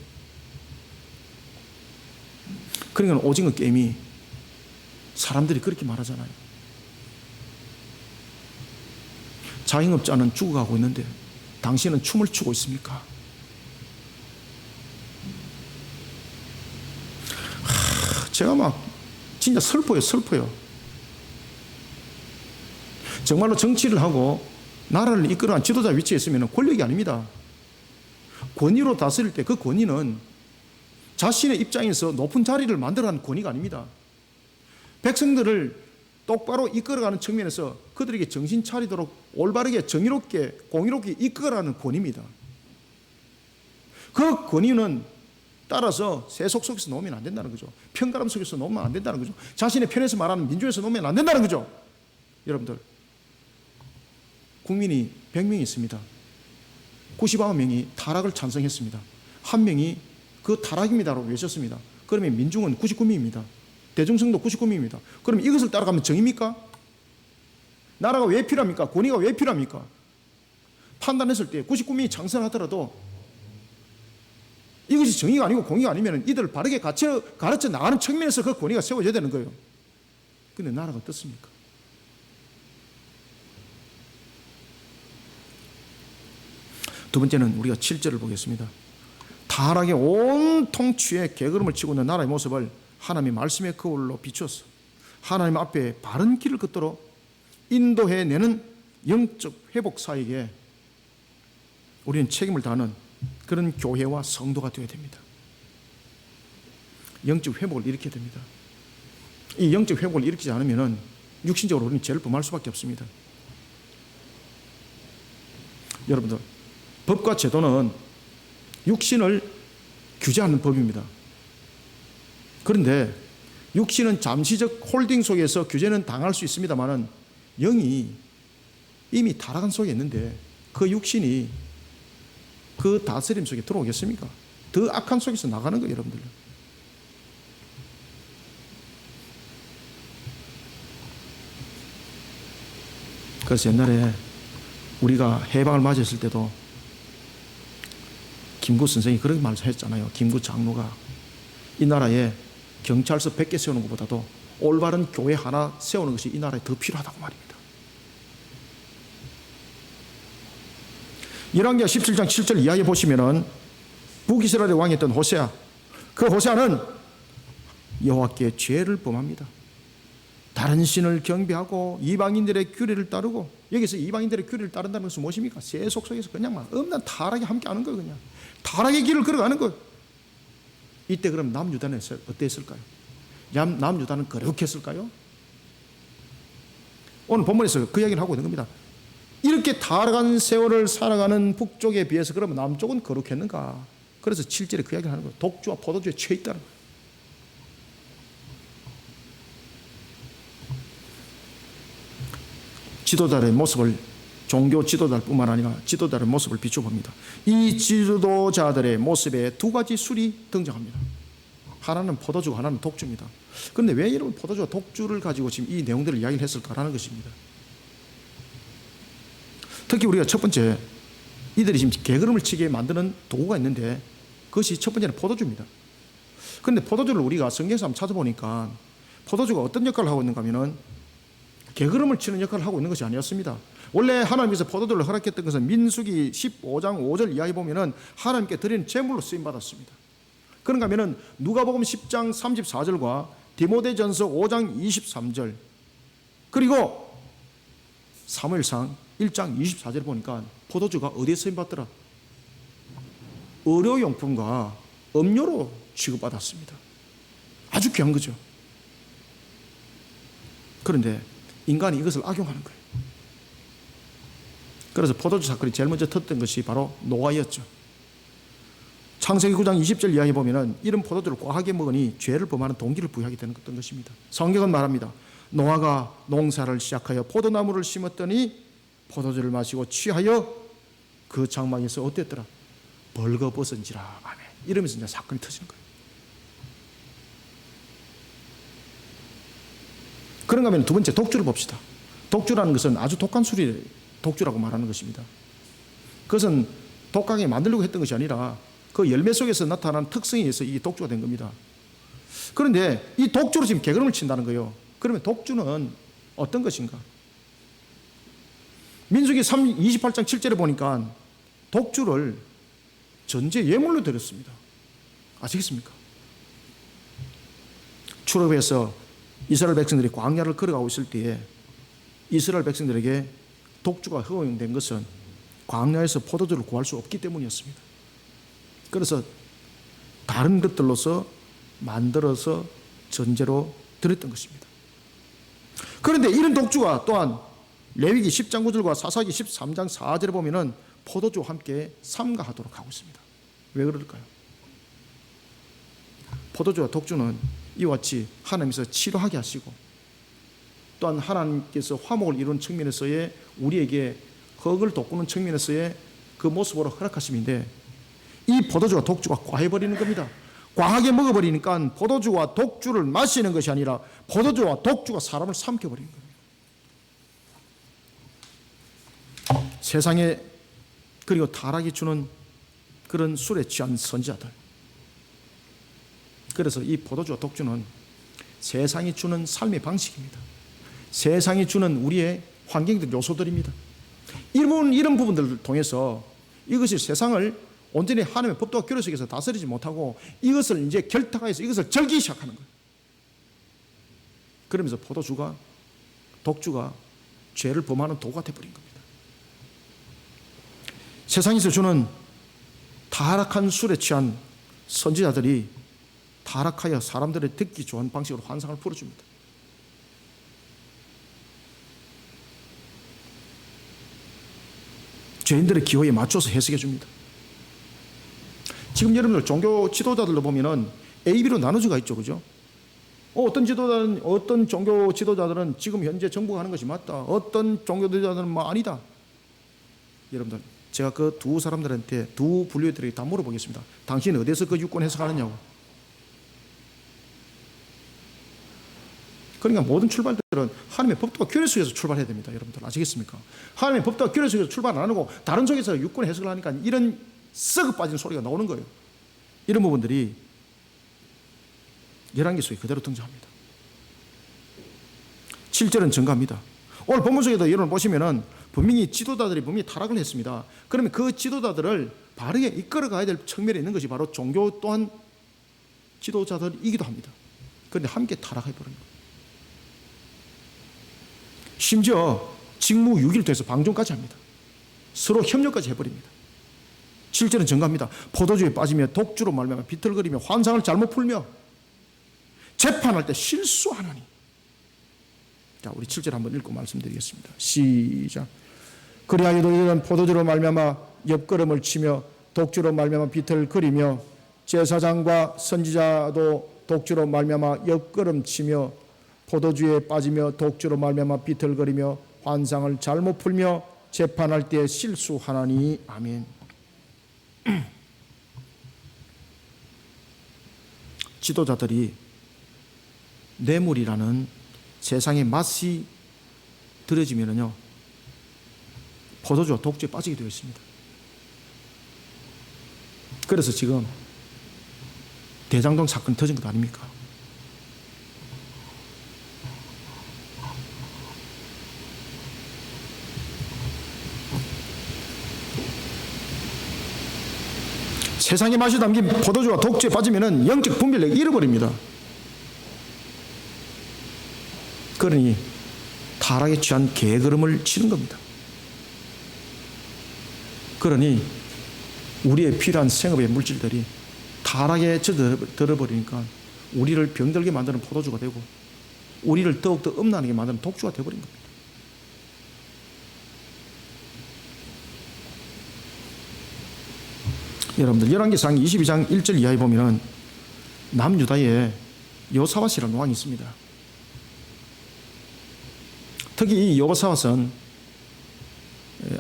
그러니까 오징어 게임이 사람들이 그렇게 말하잖아요. 자영업자는 죽어가고 있는데 당신은 춤을 추고 있습니까? 제가 막 진짜 슬퍼요. 정말로 정치를 하고 나라를 이끌어간 지도자 위치에 있으면 권력이 아닙니다. 권위로 다스릴 때 그 권위는 자신의 입장에서 높은 자리를 만들어가는 권위가 아닙니다. 백성들을 똑바로 이끌어가는 측면에서 그들에게 정신 차리도록 올바르게 정의롭게 공의롭게 이끌어가는 권위입니다. 그 권위는 따라서 세속 속에서 놓으면 안 된다는 거죠. 편가름 속에서 놓으면 안 된다는 거죠. 자신의 편에서 말하는 민주에서 놓으면 안 된다는 거죠. 여러분들, 국민이 100명이 있습니다. 99명이 타락을 찬성했습니다. 한 명이 그 타락입니다라고 외쳤습니다. 그러면 민중은 99명입니다. 대중성도 99명입니다. 그럼 이것을 따라가면 정입니까? 나라가 왜 필요합니까? 권위가 왜 필요합니까? 판단했을 때 99명이 창선하더라도 이것이 정의가 아니고 공의가 아니면 이들을 바르게 가르쳐 나가는 측면에서 그 권위가 세워져야 되는 거예요. 근데 나라가 어떻습니까? 두 번째는 우리가 7절을 보겠습니다. 타락에 온통 취해 게으름을 치고 있는 나라의 모습을 하나님의 말씀의 거울로 비추어서 하나님 앞에 바른 길을 걷도록 인도해내는 영적 회복 사역에 우리는 책임을 다하는 그런 교회와 성도가 되어야 됩니다. 영적 회복을 일으켜야 됩니다. 이 영적 회복을 일으키지 않으면 육신적으로 우리는 죄를 범할 수밖에 없습니다. 여러분들, 법과 제도는 육신을 규제하는 법입니다. 그런데 육신은 잠시적 홀딩 속에서 규제는 당할 수 있습니다만 영이 이미 타락한 속에 있는데 그 육신이 그 다스림 속에 들어오겠습니까? 더 악한 속에서 나가는 거예요, 여러분들. 그래서 옛날에 우리가 해방을 맞이했을 때도 김구 선생이 그런 말을 했잖아요. 김구 장로가 이 나라에 경찰서 100개 세우는 것보다도 올바른 교회 하나 세우는 것이 이 나라에 더 필요하다고 말입니다. 열왕기하 17장 7절 이하에 보시면은 북이스라엘의 왕이었던 호세아, 그 호세아는 여호와께 죄를 범합니다. 다른 신을 경배하고 이방인들의 규례를 따르고, 여기서 이방인들의 규례를 따른다는 것은 무엇입니까? 세속 속에서 그냥 막 없는 타락에 함께 하는 거예요. 그냥 타락의 길을 걸어가는 거예요. 이때 그럼 남유다는 어땠을까요? 남유다는 거룩했을까요? 오늘 본문에서 그 이야기를 하고 있는 겁니다. 이렇게 타락한 세월을 살아가는 북쪽에 비해서 그러면 남쪽은 거룩했는가? 그래서 7절에 그 이야기를 하는 거예요. 독주와 포도주에 취해 있다는 거예요. 지도자의 모습을, 종교 지도자뿐만 아니라 지도자의 모습을 비춰봅니다. 이 지도자들의 모습에 두 가지 술이 등장합니다. 하나는 포도주고 하나는 독주입니다. 그런데 왜 이런 포도주와 독주를 가지고 지금 이 내용들을 이야기를 했을까라는 것입니다. 특히 우리가 첫 번째, 이들이 지금 게으름을 치게 만드는 도구가 있는데 그것이 첫 번째는 포도주입니다. 그런데 포도주를 우리가 성경에서 한번 찾아보니까 포도주가 어떤 역할을 하고 있는가 하면은 게으름을 치는 역할을 하고 있는 것이 아니었습니다. 원래 하나님께서 포도주를 허락했던 것은 민수기 15장 5절 이하에 보면은 하나님께 드리는 제물로 쓰임받았습니다. 그런가 하면은 누가복음 10장 34절과 디모데전서 5장 23절, 그리고 사무엘상 1장 24절에 보니까 포도주가 어디에 쓰임받더라? 의료용품과 음료로 취급받았습니다. 아주 귀한 거죠. 그런데 인간이 이것을 악용하는 거예요. 그래서 포도주 사건이 제일 먼저 터졌던 것이 바로 노아였죠. 창세기 9장 20절 이하에 보면은 이런 포도주를 과하게 먹으니 죄를 범하는 동기를 부여하게 되는 것입니다. 성경은 말합니다. 노아가 농사를 시작하여 포도나무를 심었더니 포도주를 마시고 취하여 그 장막에서 어땠더라? 벌거벗은지라. 아멘. 이러면서 이제 사건이 터지는 거예요. 그런가 하면 두 번째 독주를 봅시다. 독주라는 것은 아주 독한 술이 독주라고 말하는 것입니다. 그것은 독하게 만들려고 했던 것이 아니라 그 열매 속에서 나타난 특성에 의해서 이 독주가 된 겁니다. 그런데 이 독주로 지금 게으름을 친다는 거예요. 그러면 독주는 어떤 것인가? 민수기 28장 7절에 보니까 독주를 전제 예물로 드렸습니다. 아시겠습니까? 출애굽에서 이스라엘 백성들이 광야를 걸어가고 있을 때에 이스라엘 백성들에게 독주가 허용된 것은 광야에서 포도주를 구할 수 없기 때문이었습니다. 그래서 다른 것들로서 만들어서 전제로 드렸던 것입니다. 그런데 이런 독주가 또한 레위기 10장 9절과 사사기 13장 4절에 보면은 포도주와 함께 삼가하도록 하고 있습니다. 왜 그럴까요? 포도주와 독주는 이와 같이 하나님께서 치료하게 하시고 또한 하나님께서 화목을 이루는 측면에서의 우리에게 흙을 돋구는 측면에서의 그 모습으로 허락하심인데, 이 포도주와 독주가 과해버리는 겁니다. 과하게 먹어버리니까 포도주와 독주를 마시는 것이 아니라 포도주와 독주가 사람을 삼켜버리는 겁니다. 세상에 그리고 타락이 주는 그런 술에 취한 선지자들. 그래서 이 포도주와 독주는 세상이 주는 삶의 방식입니다. 세상이 주는 우리의 환경적 요소들입니다. 이런 부분들을 통해서 이것이 세상을 온전히 하나님의 법도와 규례 속에서 다스리지 못하고 이것을 이제 결탁해서 이것을 절기 시작하는 거예요. 그러면서 포도주가 독주가 죄를 범하는 도구가 되어버린 겁니다. 세상에서 주는 타락한 술에 취한 선지자들이 타락하여 사람들의 듣기 좋은 방식으로 환상을 풀어줍니다. 죄인들의 기호에 맞춰서 해석해 줍니다. 지금 여러분들 종교 지도자들로 보면은 A, B로 나눠져가 있죠, 그죠? 어떤 지도자는, 어떤 종교 지도자들은 지금 현재 정부가 하는 것이 맞다. 어떤 종교 지도자들은 뭐 아니다. 여러분들, 제가 그 두 사람들한테, 두 분류들에게 다 물어보겠습니다. 당신 어디서 그 유권 해석하느냐고. 그러니까 모든 출발들은 하나님의 법도와 규례 속에서 출발해야 됩니다. 여러분들 아시겠습니까? 하나님의 법도와 규례 속에서 출발 안 하고 다른 쪽에서 유권 해석을 하니까 이런 썩어 빠진 소리가 나오는 거예요. 이런 부분들이 열왕기 속에 그대로 등장합니다. 7절은 증가합니다. 오늘 본문 속에도 여러분 보시면은 분명히 지도자들이 분명히 타락을 했습니다. 그러면 그 지도자들을 바르게 이끌어 가야 될 측면에 있는 것이 바로 종교 또한 지도자들이기도 합니다. 그런데 함께 타락해버린 거예요. 심지어 직무유기를 통해서 방종까지 합니다. 서로 협력까지 해버립니다. 7절은 증가합니다. 포도주에 빠지며 독주로 말미암아 비틀거리며 환상을 잘못 풀며 재판할 때 실수하나니. 자, 우리 7절 한번 읽고 말씀드리겠습니다. 시작. 그리하여도 이들은 포도주로 말미암아 옆걸음을 치며 독주로 말미암아 비틀거리며 제사장과 선지자도 독주로 말미암아 옆걸음 치며 포도주에 빠지며 독주로 말미암아 비틀거리며 환상을 잘못 풀며 재판할 때 실수하나니. 아멘. 지도자들이 뇌물이라는 세상의 맛이 들어지면요 포도주와 독주에 빠지게 되어 있습니다. 그래서 지금 대장동 사건이 터진 것 아닙니까? 세상의 맛이 담긴 포도주와 독주에 빠지면 영적 분별력을 잃어버립니다. 그러니 타락에 취한 개걸음을 치는 겁니다. 그러니 우리의 필요한 생업의 물질들이 타락에 젖어들어버리니까 우리를 병들게 만드는 포도주가 되고 우리를 더욱더 음란하게 만드는 독주가 되어버린 겁니다. 여러분들 열왕기상 22장 1절 이하에 보면 남유다에 여호사밧이라는 왕이 있습니다. 특히 이 여호사밧은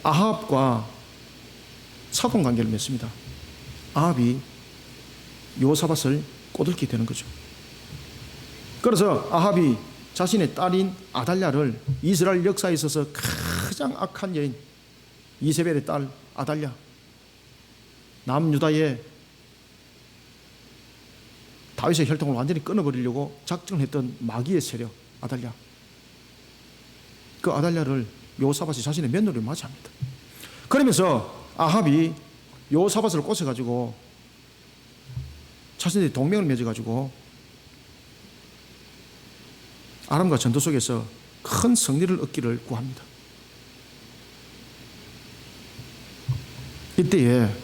아합과 사돈관계를 맺습니다. 아합이 여호사밧을 꼬들게 되는 거죠. 그래서 아합이 자신의 딸인 아달랴를 이스라엘 역사에 있어서 가장 악한 여인 이세벨의 딸 아달랴, 남유다의 다윗의 혈통을 완전히 끊어버리려고 작정을 했던 마귀의 세력 아달랴, 그 아달랴를 여호사밧이 자신의 며느리로 맞이합니다. 그러면서 아합이 여호사밧을 꼬셔가지고 자신들이 동맹을 맺어가지고 아람과 전투 속에서 큰 승리를 얻기를 구합니다. 이때에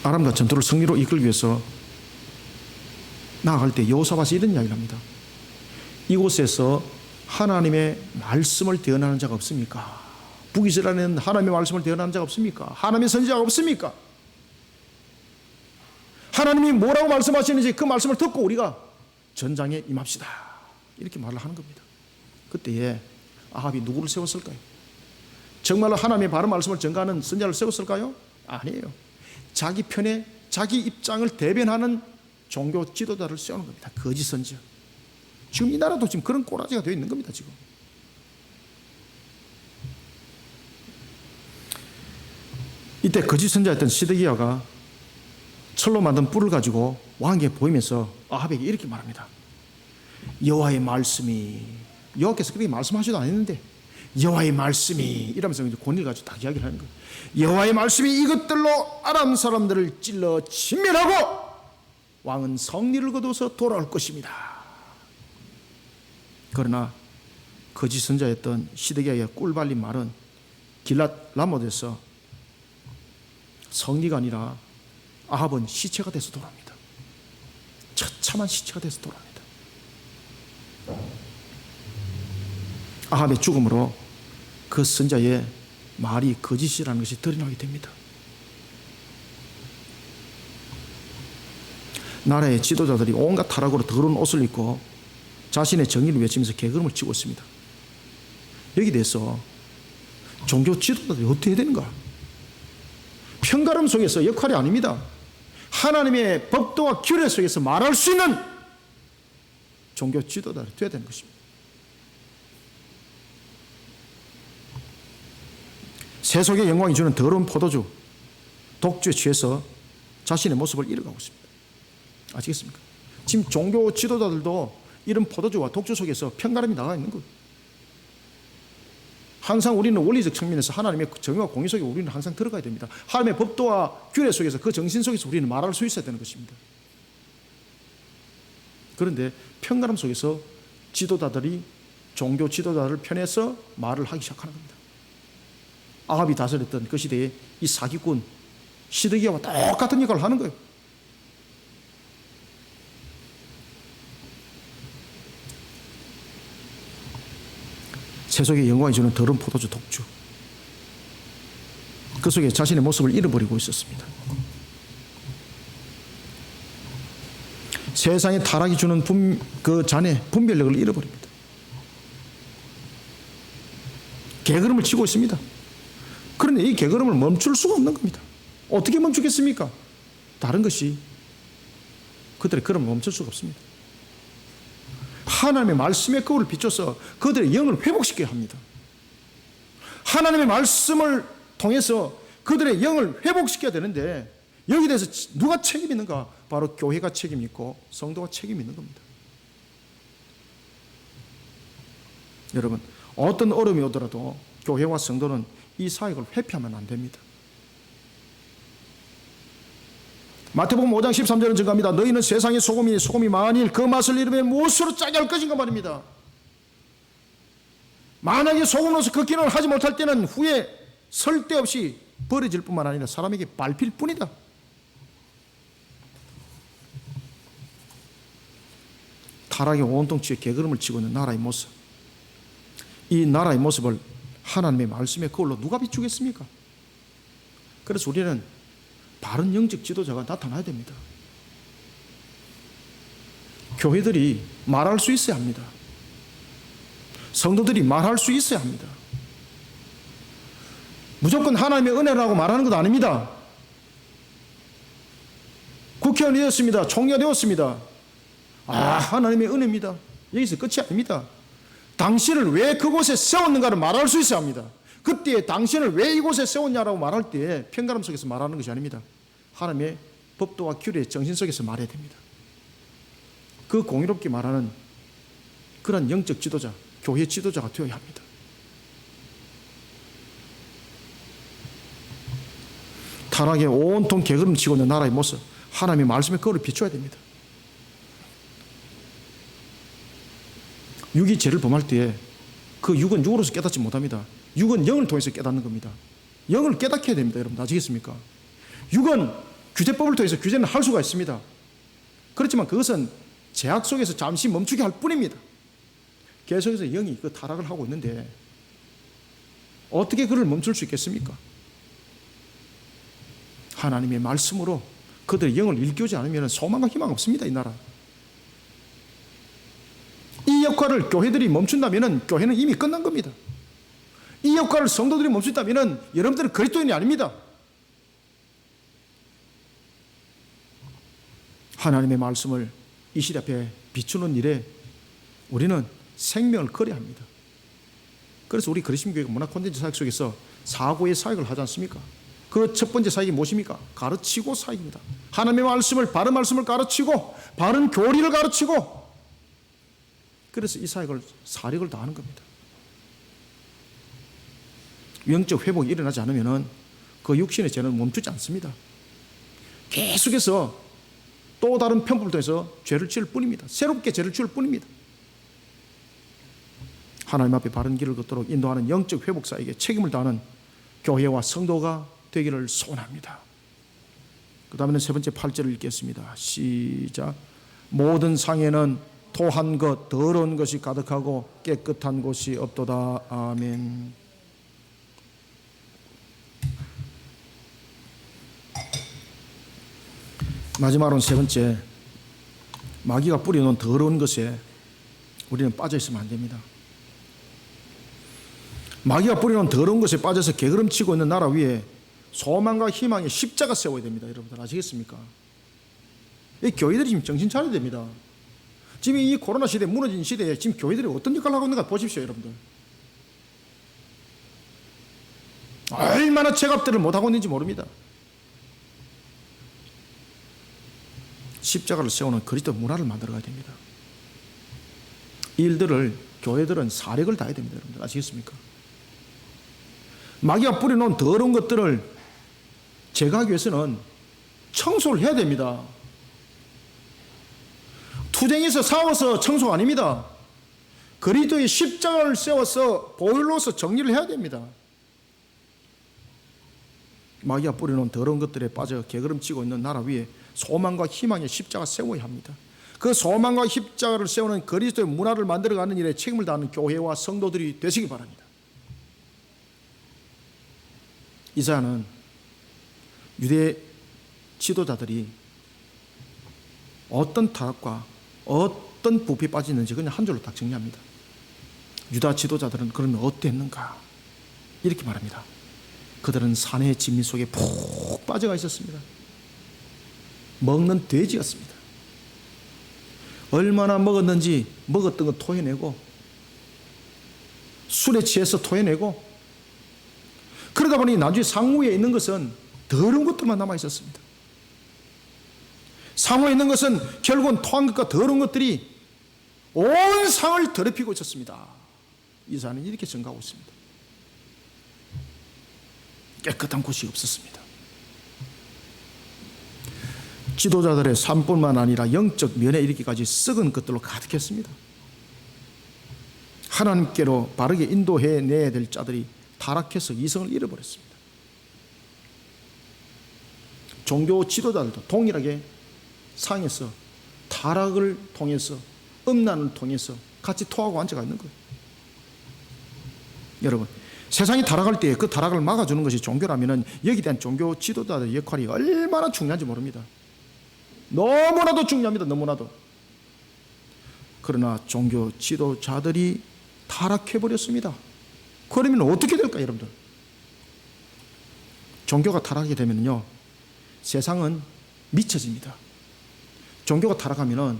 아람과 전투를 승리로 이끌기 위해서 나아갈 때 여호사밧이 이런 이야기를 합니다. 이곳에서 하나님의 말씀을 대언하는 자가 없습니까? 북이스라엘에는 하나님의 말씀을 대언하는 자가 없습니까? 하나님의 선지자가 없습니까? 하나님이 뭐라고 말씀하시는지 그 말씀을 듣고 우리가 전장에 임합시다. 이렇게 말을 하는 겁니다. 그때에 아합이 누구를 세웠을까요? 정말로 하나님의 바른 말씀을 전가하는 선자를 세웠을까요? 아니에요. 자기 편에 자기 입장을 대변하는 종교 지도자를 세우는 겁니다. 거짓 선지자. 지금 이 나라도 지금 그런 꼬라지가 되어 있는 겁니다. 지금. 이때 거짓 선지자였던 시드기야가 철로 만든 뿔을 가지고 왕에게 보이면서 아합에게 이렇게 말합니다. 여호와의 말씀이, 여호와께서 그렇게 말씀하지도 않았는데 여호와의 말씀이 이러면서 권위를 가지고 딱 이야기를 하는 거예요. 여호와의 말씀이 이것들로 아람 사람들을 찔러 진멸하고 왕은 성리를 거두어서 돌아올 것입니다. 그러나 거짓 선자였던 시드기야의 꿀 발린 말은 길랏 라못에서 성리가 아니라 아합은 시체가 돼서 돌아옵니다. 처참한 시체가 돼서 돌아옵니다. 아합의 죽음으로 그 선자의 말이 거짓이라는 것이 드러나게 됩니다. 나라의 지도자들이 온갖 타락으로 더러운 옷을 입고 자신의 정의를 외치면서 개걸음을 치고 있습니다. 여기 대해서 종교 지도자들이 어떻게 해야 되는가? 편가름 속에서 역할이 아닙니다. 하나님의 법도와 규례 속에서 말할 수 있는 종교 지도자들이 되어야 되는 것입니다. 세속의 영광이 주는 더러운 포도주, 독주에 취해서 자신의 모습을 잃어가고 있습니다. 아시겠습니까? 지금 종교 지도자들도 이런 포도주와 독주 속에서 편가름이 나가 있는 거예요. 항상 우리는 원리적 측면에서 하나님의 정의와 공의 속에 우리는 항상 들어가야 됩니다. 하나님의 법도와 규례 속에서 그 정신 속에서 우리는 말할 수 있어야 되는 것입니다. 그런데 편가름 속에서 지도자들이 종교 지도자를 편에서 말을 하기 시작하는 겁니다. 아합이 다스렸던 그 시대에 이 사기꾼 시드기야와 똑같은 역할을 하는 거예요. 세속의 영광이 주는 더러운 포도주 독주, 그 속에 자신의 모습을 잃어버리고 있었습니다. 세상의 타락이 주는 그 잔의 분별력을 잃어버립니다. 개걸음을 치고 있습니다. 그런데 이 개걸음을 멈출 수가 없는 겁니다. 어떻게 멈추겠습니까? 다른 것이 그들의 걸음을 멈출 수가 없습니다. 하나님의 말씀의 거울을 비춰서 그들의 영을 회복시켜야 합니다. 하나님의 말씀을 통해서 그들의 영을 회복시켜야 되는데 여기에 대해서 누가 책임이 있는가? 바로 교회가 책임이 있고 성도가 책임이 있는 겁니다. 여러분, 어떤 어려움이 오더라도 교회와 성도는 이 사역을 회피하면 안 됩니다. 마태복음 5장 13절은 증가합니다. 너희는 세상의 소금이니 소금이 만일 그 맛을 잃으면 무엇으로 짜게 할 것인가 말입니다. 만약에 소금으로서 그 기능을 하지 못할 때는 후에 쓸데없이 버려질 뿐만 아니라 사람에게 밟힐 뿐이다. 타락의 온통 취해 개걸음을 치고 있는 나라의 모습, 이 나라의 모습을 하나님의 말씀의 거울로 누가 비추겠습니까? 그래서 우리는 바른 영적 지도자가 나타나야 됩니다. 교회들이 말할 수 있어야 합니다. 성도들이 말할 수 있어야 합니다. 무조건 하나님의 은혜라고 말하는 것 아닙니다. 국회의원이 되었습니다. 총리가 되었습니다. 하나님의 은혜입니다. 여기서 끝이 아닙니다. 당신을 왜 그곳에 세웠는가를 말할 수 있어야 합니다. 그때 당신을 왜 이곳에 세웠냐라고 말할 때 편가름 속에서 말하는 것이 아닙니다. 하나님의 법도와 규례의 정신 속에서 말해야 됩니다. 그 공의롭게 말하는 그런 영적 지도자, 교회 지도자가 되어야 합니다. 타락에 온통 개걸음 치고 있는 나라의 모습, 하나님의 말씀의 거울을 비춰야 됩니다. 육이 죄를 범할 때에 그 육은 육으로서 깨닫지 못합니다. 육은 영을 통해서 깨닫는 겁니다. 영을 깨닫게 해야 됩니다. 여러분 아시겠습니까? 육은 규제법을 통해서 규제는 할 수가 있습니다. 그렇지만 그것은 제약 속에서 잠시 멈추게 할 뿐입니다. 계속해서 영이 그 타락을 하고 있는데 어떻게 그를 멈출 수 있겠습니까? 하나님의 말씀으로 그들의 영을 일깨우지 않으면 소망과 희망 없습니다. 이 나라. 이 역할을 교회들이 멈춘다면 교회는 이미 끝난 겁니다. 이 역할을 성도들이 멈춘다면 여러분들은 그리스도인이 아닙니다. 하나님의 말씀을 이 시대 앞에 비추는 일에 우리는 생명을 걸어야 합니다. 그래서 우리 그리스도교회가 문화 콘텐츠 사역 속에서 사고의 사역을 하지 않습니까? 그 첫 번째 사역이 무엇입니까? 가르치고 사역입니다. 하나님의 말씀을, 바른 말씀을 가르치고 바른 교리를 가르치고, 그래서 이 사역을 사력을 다하는 겁니다. 영적 회복이 일어나지 않으면 그 육신의 죄는 멈추지 않습니다. 계속해서 또 다른 편법을 통해서 죄를 지을 뿐입니다. 새롭게 죄를 지을 뿐입니다. 하나님 앞에 바른 길을 걷도록 인도하는 영적 회복 사역에 책임을 다하는 교회와 성도가 되기를 소원합니다. 그 다음에는 세 번째 8절을 읽겠습니다. 시작. 모든 상에는 토한 것, 더러운 것이 가득하고 깨끗한 곳이 없도다. 아멘. 마지막으로는 세 번째, 마귀가 뿌려놓은 더러운 것에 우리는 빠져 있으면 안 됩니다. 마귀가 뿌려놓은 더러운 것에 빠져서 게으름치고 있는 나라 위에 소망과 희망의 십자가 세워야 됩니다. 여러분들 아시겠습니까? 이 교회들이 지금 정신 차려야 됩니다. 지금 이 코로나 시대, 무너진 시대에 지금 교회들이 어떤 역할을 하고 있는가 보십시오, 여러분들. 얼마나 제값들을 못하고 있는지 모릅니다. 십자가를 세우는 그리스도 문화를 만들어가야 됩니다. 이 일들을 교회들은 사력을 다해야 됩니다. 여러분들 아시겠습니까? 마귀가 뿌려놓은 더러운 것들을 제거하기 위해서는 청소를 해야 됩니다. 투쟁에서 싸워서 청소가 아닙니다. 그리스도의 십자가를 세워서 보혈로서 정리를 해야 됩니다. 마귀가 뿌려놓은 더러운 것들에 빠져 게으름치고 있는 나라 위에 소망과 희망의 십자가 세워야 합니다. 그 소망과 십자가를 세우는 그리스도의 문화를 만들어가는 일에 책임을 다하는 교회와 성도들이 되시기 바랍니다. 이사야는 유대 지도자들이 어떤 타락과 어떤 부패에 빠지는지 그냥 한 줄로 딱 정리합니다. 유다 지도자들은 그러면 어땠는가? 이렇게 말합니다. 그들은 산의 진미 속에 푹 빠져가 있었습니다. 먹는 돼지였습니다. 얼마나 먹었는지 먹었던 거 토해내고, 술에 취해서 토해내고, 그러다 보니 나중에 상무에 있는 것은 더러운 것들만 남아 있었습니다. 상무에 있는 것은 결국은 토한 것과 더러운 것들이 온 상을 더럽히고 있었습니다. 이사야는 이렇게 증가하고 있습니다. 깨끗한 곳이 없었습니다. 지도자들의 삶뿐만 아니라 영적 면에 이르기까지 썩은 것들로 가득했습니다. 하나님께로 바르게 인도해내야 될 자들이 타락해서 이성을 잃어버렸습니다. 종교 지도자들도 동일하게 상에서 타락을 통해서, 음란을 통해서 같이 토하고 앉아가 있는 거예요. 여러분, 세상이 타락할 때 그 타락을 막아주는 것이 종교라면 여기에 대한 종교 지도자들의 역할이 얼마나 중요한지 모릅니다. 너무나도 중요합니다. 너무나도. 그러나 종교 지도자들이 타락해버렸습니다. 그러면 어떻게 될까요, 여러분들? 종교가 타락하게 되면요, 세상은 미쳐집니다. 종교가 타락하면은,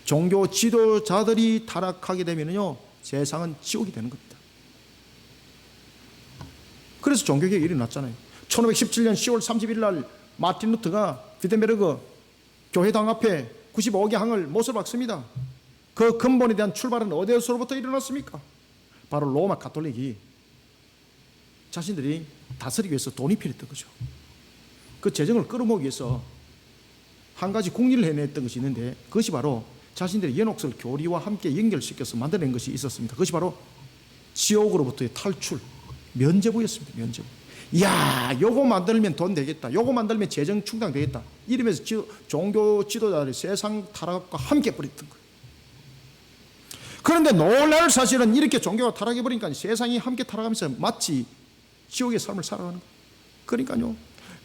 종교 지도자들이 타락하게 되면요, 세상은 지옥이 되는 겁니다. 그래서 종교개혁이 일어났잖아요. 1517년 10월 31일 날 마틴 루터가 비텐베르그 교회당 앞에 95개 항을 못을 박습니다. 그 근본에 대한 출발은 어디서부터 일어났습니까? 바로 로마 가톨릭이 자신들이 다스리기 위해서 돈이 필요했던 거죠. 그 재정을 끌어모으기 위해서 한 가지 궁리를 해냈던 것이 있는데, 그것이 바로 자신들의 연옥설 교리와 함께 연결시켜서 만들어낸 것이 있었습니다. 그것이 바로 지옥으로부터의 탈출, 면제부였습니다. 면제부. 이야, 요거 만들면 돈 되겠다, 요거 만들면 재정 충당 되겠다, 이러면서 종교 지도자들이 세상 타락과 함께 버렸던 거예요. 그런데 놀랄 사실은 이렇게 종교가 타락해버리니까 세상이 함께 타락하면서 마치 지옥의 삶을 살아가는 거예요. 그러니까요,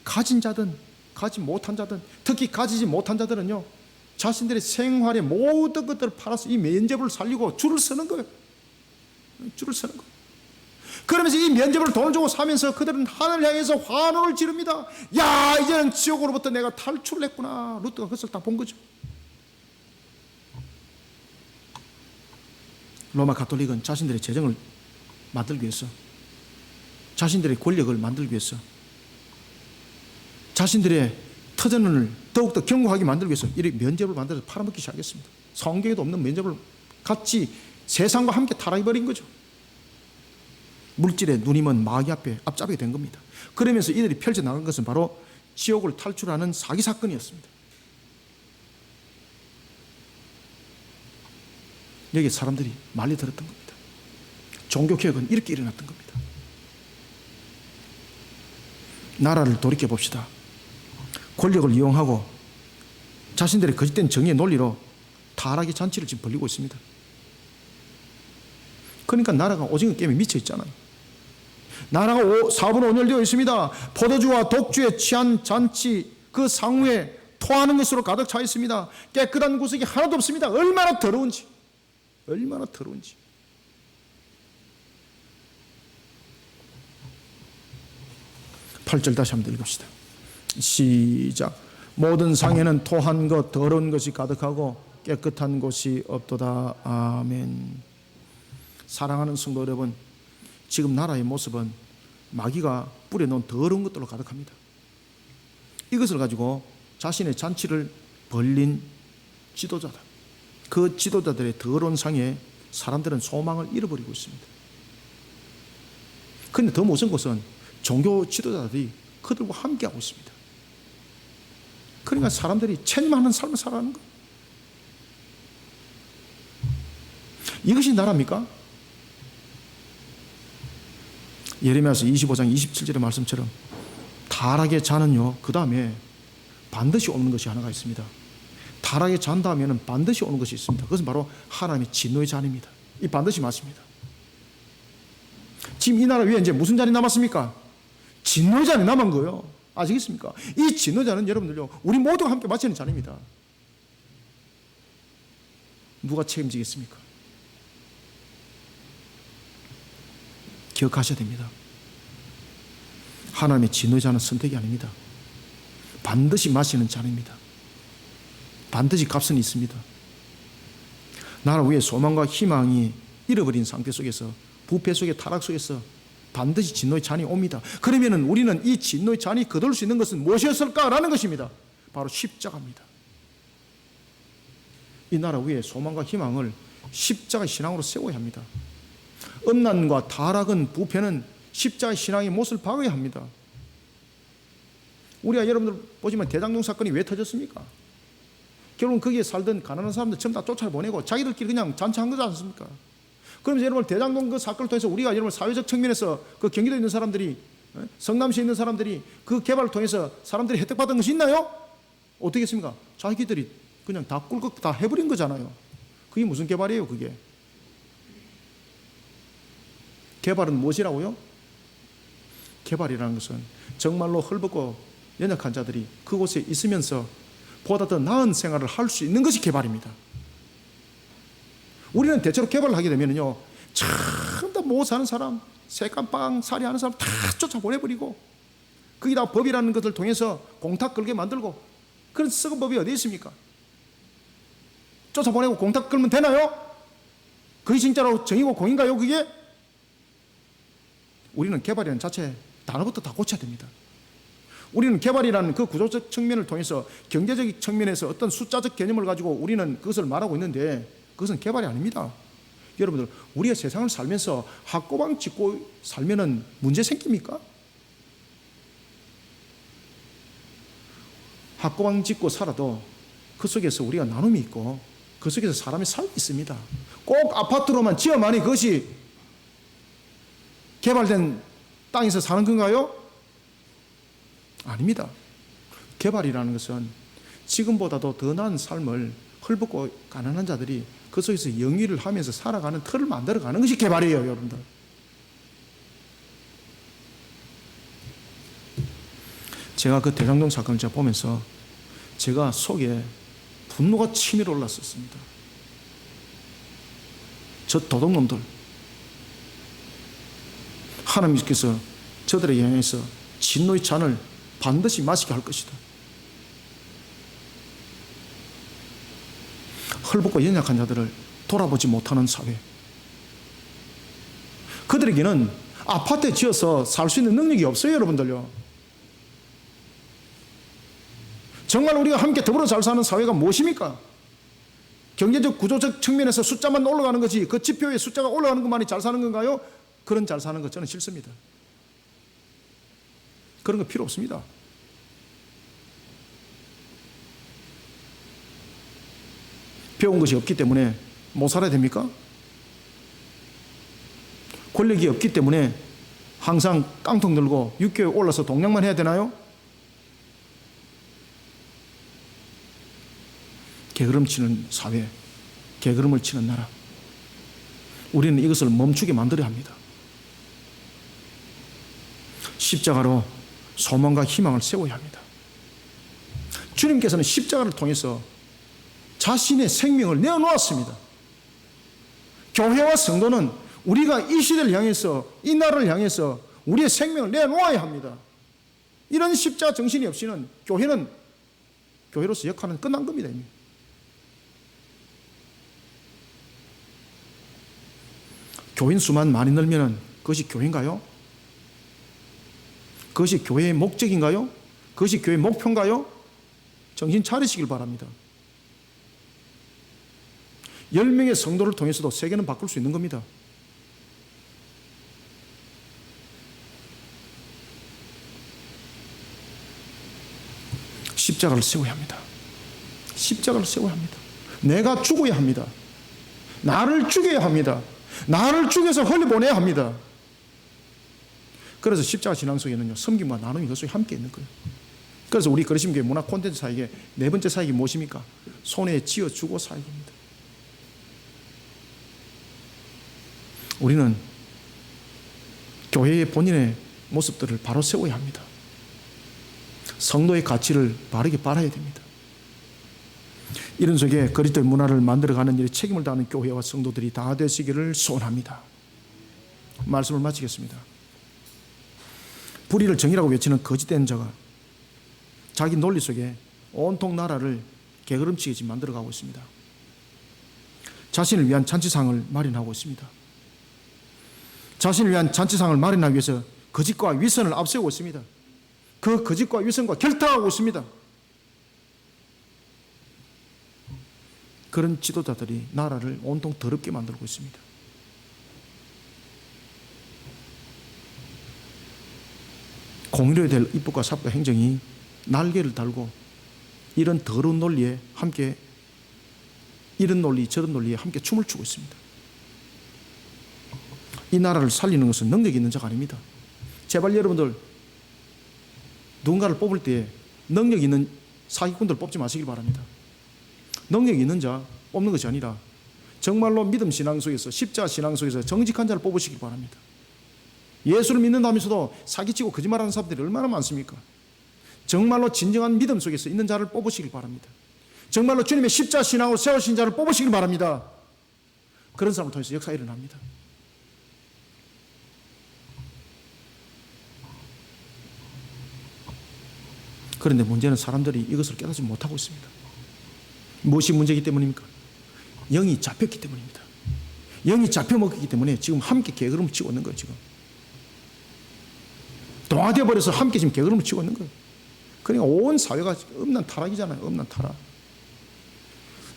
가진 자든 가지 못한 자든, 특히 가지지 못한 자들은요, 자신들의 생활의 모든 것들을 팔아서 이 면제부를 살리고 줄을 서는 거예요. 줄을 서는 거예요. 그러면서 이 면죄부를 돈을 주고 사면서 그들은 하늘을 향해서 환호를 지릅니다. 야, 이제는 지옥으로부터 내가 탈출을 했구나. 루트가 그것을 다 본 거죠. 로마 가톨릭은 자신들의 재정을 만들기 위해서, 자신들의 권력을 만들기 위해서, 자신들의 터전을 더욱더 견고하게 만들기 위해서 이렇게 면죄부를 만들어서 팔아먹기 시작했습니다. 성경에도 없는 면죄부를 같이 세상과 함께 타락해버린 거죠. 물질의 누님은 마귀 앞에 앞잡이게 된 겁니다. 그러면서 이들이 펼쳐나간 것은 바로 지옥을 탈출하는 사기 사건이었습니다. 여기 사람들이 말리 들었던 겁니다. 종교개혁은 이렇게 일어났던 겁니다. 나라를 돌이켜봅시다. 권력을 이용하고 자신들의 거짓된 정의의 논리로 타락의 잔치를 지금 벌이고 있습니다. 그러니까 나라가 오징어 게임에 미쳐 있잖아요. 나라가 4분 5년 되어 있습니다. 포도주와 독주에 취한 잔치 그 상후에 토하는 것으로 가득 차 있습니다. 깨끗한 구석이 하나도 없습니다. 얼마나 더러운지. 얼마나 더러운지. 팔 절 다시 한번 읽읍시다. 시작. 모든 상에는 토한 것 더러운 것이 가득하고 깨끗한 곳이 없도다. 아멘. 사랑하는 성도 여러분, 지금 나라의 모습은 마귀가 뿌려놓은 더러운 것들로 가득합니다. 이것을 가지고 자신의 잔치를 벌린 지도자다. 그 지도자들의 더러운 상에 사람들은 소망을 잃어버리고 있습니다. 그런데 더 무서운 것은 종교 지도자들이 그들과 함께하고 있습니다. 그러니까 사람들이 체념하는 삶을 살아가는 것. 이것이 나라입니까? 예레미야서 25장 27절의 말씀처럼 타락의 잔은요, 그 다음에 반드시 오는 것이 하나가 있습니다. 타락의 잔 다음에는 반드시 오는 것이 있습니다. 그것은 바로 하나님의 진노의 잔입니다. 이 반드시 맞습니다. 지금 이 나라 위에 이제 무슨 잔이 남았습니까? 진노의 잔이 남은 거예요. 아시겠습니까? 이 진노의 잔은 여러분들요, 우리 모두가 함께 마시는 잔입니다. 누가 책임지겠습니까? 기억하셔야 됩니다. 하나님의 진노의 잔은 선택이 아닙니다. 반드시 마시는 잔입니다. 반드시 값은 있습니다. 나라 위에 소망과 희망이 잃어버린 상태 속에서, 부패 속에, 타락 속에서 반드시 진노의 잔이 옵니다. 그러면 우리는 이 진노의 잔이 거둘 수 있는 것은 무엇이었을까라는 것입니다. 바로 십자가입니다. 이 나라 위에 소망과 희망을 십자가 신앙으로 세워야 합니다. 음란과 타락은, 부패는 십자가 신앙의 못을 박아야 합니다. 우리가 여러분들 보시면 대장동 사건이 왜 터졌습니까? 결국은 거기에 살던 가난한 사람들 전부 다 쫓아보내고 자기들끼리 그냥 잔치한 거지 않습니까? 그러면서 여러분 대장동 그 사건을 통해서 우리가 여러분 사회적 측면에서 그 경기도에 있는 사람들이, 성남시에 있는 사람들이 그 개발을 통해서 사람들이 혜택받은 것이 있나요? 어떻게 했습니까? 자기들이 그냥 다 꿀꺽 다 해버린 거잖아요. 그게 무슨 개발이에요, 그게? 개발은 무엇이라고요? 개발이라는 것은 정말로 헐벗고 연약한 자들이 그곳에 있으면서 보다 더 나은 생활을 할 수 있는 것이 개발입니다. 우리는 대체로 개발을 하게 되면요, 참 다 못 사는 사람, 새깜빵 살이 하는 사람 다 쫓아보내버리고, 거기다 법이라는 것을 통해서 공탁 걸게 만들고, 그런 썩은 법이 어디 있습니까? 쫓아보내고 공탁 걸면 되나요? 그게 진짜로 정의고 공인가요, 그게? 우리는 개발이라는 자체 단어부터 다 고쳐야 됩니다. 우리는 개발이라는 그 구조적 측면을 통해서 경제적 측면에서 어떤 숫자적 개념을 가지고 우리는 그것을 말하고 있는데, 그것은 개발이 아닙니다. 여러분들, 우리가 세상을 살면서 학고방 짓고 살면은 문제 생깁니까? 학고방 짓고 살아도 그 속에서 우리가 나눔이 있고 그 속에서 사람의 삶이 있습니다. 꼭 아파트로만 지어만이 그것이 개발된 땅에서 사는 건가요? 아닙니다. 개발이라는 것은 지금보다도 더 나은 삶을 헐벗고 가난한 자들이 그 속에서 영위를 하면서 살아가는 틀을 만들어가는 것이 개발이에요, 여러분들. 제가 그 대장동 사건을 제가 보면서 제가 속에 분노가 치밀어 올랐었습니다. 저 도둑놈들, 하나님께서 저들에게 향해서 진노의 잔을 반드시 마시게 할 것이다. 헐벗고 연약한 자들을 돌아보지 못하는 사회. 그들에게는 아파트에 지어서 살 수 있는 능력이 없어요, 여러분들요. 정말 우리가 함께 더불어 잘 사는 사회가 무엇입니까? 경제적 구조적 측면에서 숫자만 올라가는 거지 그 지표의 숫자가 올라가는 것만이 잘 사는 건가요? 그런 잘 사는 것 저는 싫습니다. 그런 거 필요 없습니다. 배운 것이 없기 때문에 못 살아야 됩니까? 권력이 없기 때문에 항상 깡통 들고 육교에 올라서 동냥만 해야 되나요? 게으름 치는 사회, 게으름을 치는 나라. 우리는 이것을 멈추게 만들어야 합니다. 십자가로 소망과 희망을 세워야 합니다. 주님께서는 십자가를 통해서 자신의 생명을 내어놓았습니다. 교회와 성도는 우리가 이 시대를 향해서, 이 나라를 향해서 우리의 생명을 내놓아야 합니다. 이런 십자가 정신이 없이는 교회는 교회로서 역할은 끝난 겁니다. 이미. 교인 수만 많이 늘면 그것이 교회인가요? 그것이 교회의 목적인가요? 그것이 교회의 목표인가요? 정신 차리시길 바랍니다. 10명의 성도를 통해서도 세계는 바꿀 수 있는 겁니다. 십자가를 세워야 합니다. 십자가를 세워야 합니다. 내가 죽어야 합니다. 나를 죽여야 합니다. 나를 죽여서 흘려보내야 합니다. 그래서 십자가 신앙 속에는요, 섬김과 나눔이 그 속에 함께 있는 거예요. 그래서 우리 그리심교회 문화 콘텐츠 사역의 네 번째 사역이 무엇입니까? 손에 쥐어주고 사역입니다. 우리는 교회의 본인의 모습들을 바로 세워야 합니다. 성도의 가치를 바르게 빨아야 됩니다. 이런 속에 그리스도의 문화를 만들어가는 일에 책임을 다하는 교회와 성도들이 다 되시기를 소원합니다. 말씀을 마치겠습니다. 불의를 정의라고 외치는 거짓된 자가 자기 논리 속에 온통 나라를 게으름치게 만들어가고 있습니다. 자신을 위한 잔치상을 마련하고 있습니다. 자신을 위한 잔치상을 마련하기 위해서 거짓과 위선을 앞세우고 있습니다. 그 거짓과 위선과 결탁하고 있습니다. 그런 지도자들이 나라를 온통 더럽게 만들고 있습니다. 공유해야 될 입법과 사법과 행정이 날개를 달고 이런 더러운 논리에 함께, 이런 논리 저런 논리에 함께 춤을 추고 있습니다. 이 나라를 살리는 것은 능력이 있는 자가 아닙니다. 제발 여러분들 누군가를 뽑을 때 능력 있는 사기꾼들 뽑지 마시길 바랍니다. 능력 있는 자 뽑는 것이 아니라 정말로 믿음 신앙 속에서, 십자가 신앙 속에서 정직한 자를 뽑으시길 바랍니다. 예수를 믿는다면서도 사기치고 거짓말하는 사람들이 얼마나 많습니까? 정말로 진정한 믿음 속에서 있는 자를 뽑으시길 바랍니다. 정말로 주님의 십자가 신앙으로 세우신 자를 뽑으시길 바랍니다. 그런 사람을 통해서 역사가 일어납니다. 그런데 문제는 사람들이 이것을 깨닫지 못하고 있습니다. 무엇이 문제이기 때문입니까? 영이 잡혔기 때문입니다. 영이 잡혀먹기 때문에 지금 함께 게으름을 치고 있는 거예요. 지금 동화되어 버려서 함께 지금 게으름을 치고 있는 거예요. 그러니까 온 사회가 엄난 타락이잖아요. 엄난 타락.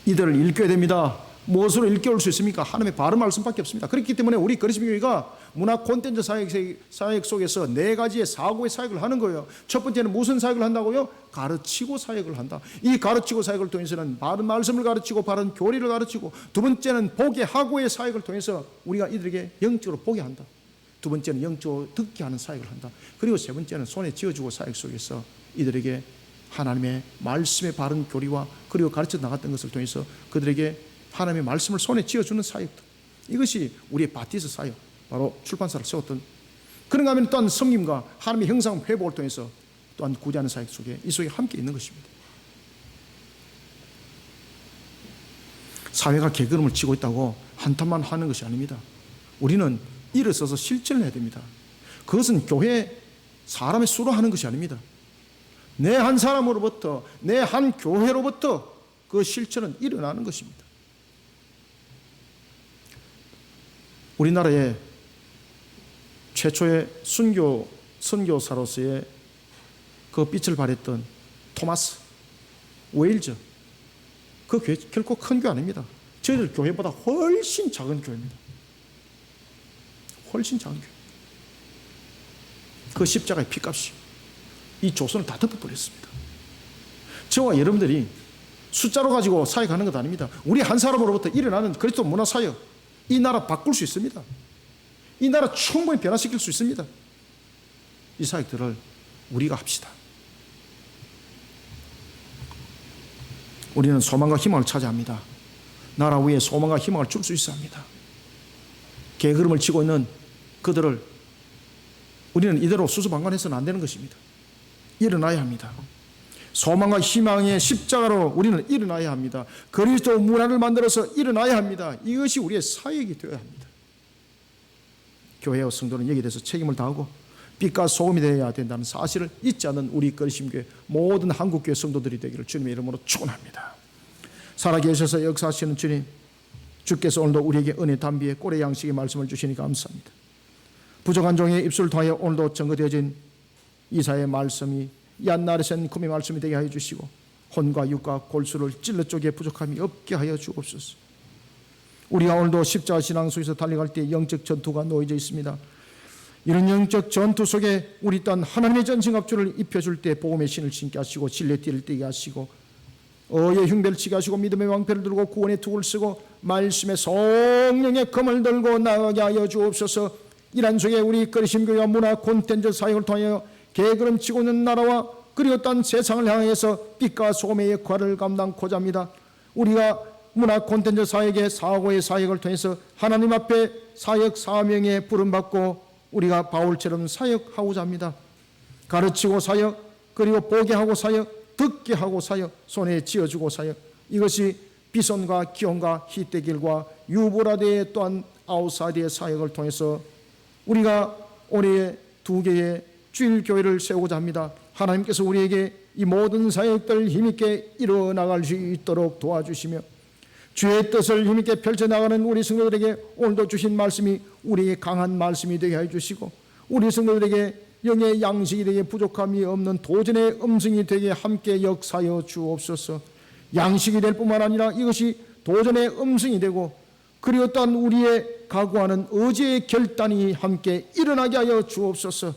이들을 일깨워야 됩니다. 무엇으로 일깨울 수 있습니까? 하나님의 바른 말씀밖에 없습니다. 그렇기 때문에 우리 그리스도교회가 문화 콘텐츠 사역 속에서 네 가지의 사고의 사역을 하는 거예요. 첫 번째는 무슨 사역을 한다고요? 가르치고 사역을 한다. 이 가르치고 사역을 통해서는 바른 말씀을 가르치고 바른 교리를 가르치고, 두 번째는 보게 하고의 사역을 통해서 우리가 이들에게 영적으로 보게 한다. 두 번째는 영적으로 듣게 하는 사역을 한다. 그리고 세 번째는 손에 쥐어주고 사역 속에서 이들에게 하나님의 말씀의 바른 교리와 그리고 가르쳐 나갔던 것을 통해서 그들에게 하나님의 말씀을 손에 쥐어주는 사역. 이것이 우리의 바티스 사역, 바로 출판사를 세웠던. 그런가 하면 또한 섬김과 하나님의 형상 회복을 통해서 또한 구제하는 사역 속에 이 속에 함께 있는 것입니다. 사회가 게으름을 치고 있다고 한탄만 하는 것이 아닙니다. 우리는 일을 써서 실천을 해야 됩니다. 그것은 교회 사람의 수로 하는 것이 아닙니다. 내 한 사람으로부터, 내 한 교회로부터 그 실천은 일어나는 것입니다. 우리나라의 최초의 선교사로서의 그 빛을 발했던 토마스 웨일즈, 그 교회 결코 큰 교회 아닙니다. 저희들 교회보다 훨씬 작은 교회입니다. 훨씬 작은 교회. 그 십자가의 피값이 이 조선을 다 덮어버렸습니다. 저와 여러분들이 숫자로 가지고 사역하는 것 아닙니다. 우리 한 사람으로부터 일어나는 그리스도 문화 사역, 이 나라 바꿀 수 있습니다. 이 나라 충분히 변화시킬 수 있습니다. 이 사역들을 우리가 합시다. 우리는 소망과 희망을 찾아야 합니다. 나라 위에 소망과 희망을 줄 수 있어야 합니다. 개걸음을 치고 있는 그들을 우리는 이대로 수수방관해서는 안 되는 것입니다. 일어나야 합니다. 소망과 희망의 십자가로 우리는 일어나야 합니다. 그리스도 문화를 만들어서 일어나야 합니다. 이것이 우리의 사역이 되어야 합니다. 교회와 성도는 여기에 대해서 책임을 다하고 빛과 소금이 되어야 된다는 사실을 잊지 않는 우리 거리심교회 모든 한국교회 성도들이 되기를 주님의 이름으로 축원합니다. 살아계셔서 역사하시는 주님, 주께서 오늘도 우리에게 은혜 담비에 꼴의 양식의 말씀을 주시니 감사합니다. 부족한 종의 입술을 통하여 오늘도 증거되어진 이사의 말씀이 옛날에선 금의 말씀이 되게 하여 주시고 혼과 육과 골수를 찔러 쪼개 부족함이 없게 하여 주옵소서. 우리가 오늘도 십자가 신앙 속에서 달려갈 때 영적 전투가 놓여져 있습니다. 이런 영적 전투 속에 우리 또한 하나님의 전신갑주를 입혀줄 때 복음의 신을 신게 하시고 진리의 띠를 띠게 하시고 어의 흉배를 치게 하시고 믿음의 왕패를 들고 구원의 투구를 쓰고 말씀의 성령의 검을 들고 나가게 하여 주옵소서. 이란 속에 우리 거리심교회와 문화 콘텐츠 사역을 통하여 개걸음 치고 있는 나라와 그리고 딴 세상을 향해서 빛과 소금의 역할을 감당코자 합니다. 우리가 문화 콘텐츠 사역의 사고의 사역을 통해서 하나님 앞에 사역 사명에 부름받고 우리가 바울처럼 사역하고자 합니다. 가르치고 사역, 그리고 보게 하고 사역, 듣게 하고 사역, 손에 쥐어주고 사역, 이것이 비선과 기온과 히데길과 유브라데의 또한 아우사디의 사역을 통해서 우리가 올해 2개의 주일교회를 세우고자 합니다. 하나님께서 우리에게 이 모든 사역들 힘있게 이뤄나갈 수 있도록 도와주시며 주의 뜻을 힘있게 펼쳐나가는 우리 성도들에게 오늘도 주신 말씀이 우리에게 강한 말씀이 되게 해주시고 우리 성도들에게 영의 양식이 되게 부족함이 없는 도전의 음성이 되게 함께 역사하여 주옵소서. 양식이 될 뿐만 아니라 이것이 도전의 음성이 되고 그리고 또한 우리의 각오하는 의지의 결단이 함께 일어나게 하여 주옵소서.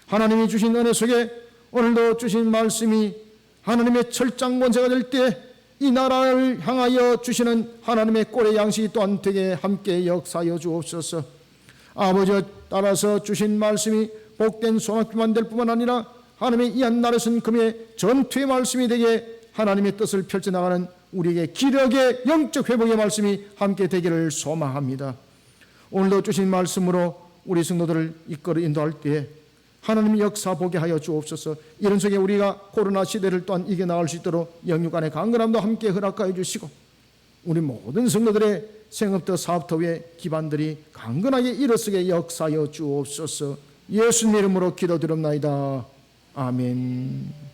하나님이 주신 은혜 속에 오늘도 주신 말씀이 하나님의 철장 권세가 될 때 이 나라를 향하여 주시는 하나님의 꼴의 양식이 또한 되게 함께 역사하여 주옵소서. 아버지와 따라서 주신 말씀이 복된 소낙비만 될 뿐만 아니라 하나님의 이 한 날에선 금의 전투의 말씀이 되게 하나님의 뜻을 펼쳐나가는 우리에게 기력의 영적 회복의 말씀이 함께 되기를 소망합니다. 오늘도 주신 말씀으로 우리 성도들을 이끌어 인도할 때에 하나님의 역사 보게 하여 주옵소서. 이런 속에 우리가 코로나 시대를 또한 이겨나갈 수 있도록 영육 안의 강건함도 함께 허락하여 주시고 우리 모든 성도들의 생업터 사업터 위의 기반들이 강건하게 일어서게 역사하여 주옵소서. 예수님 이름으로 기도드립나이다. 아멘.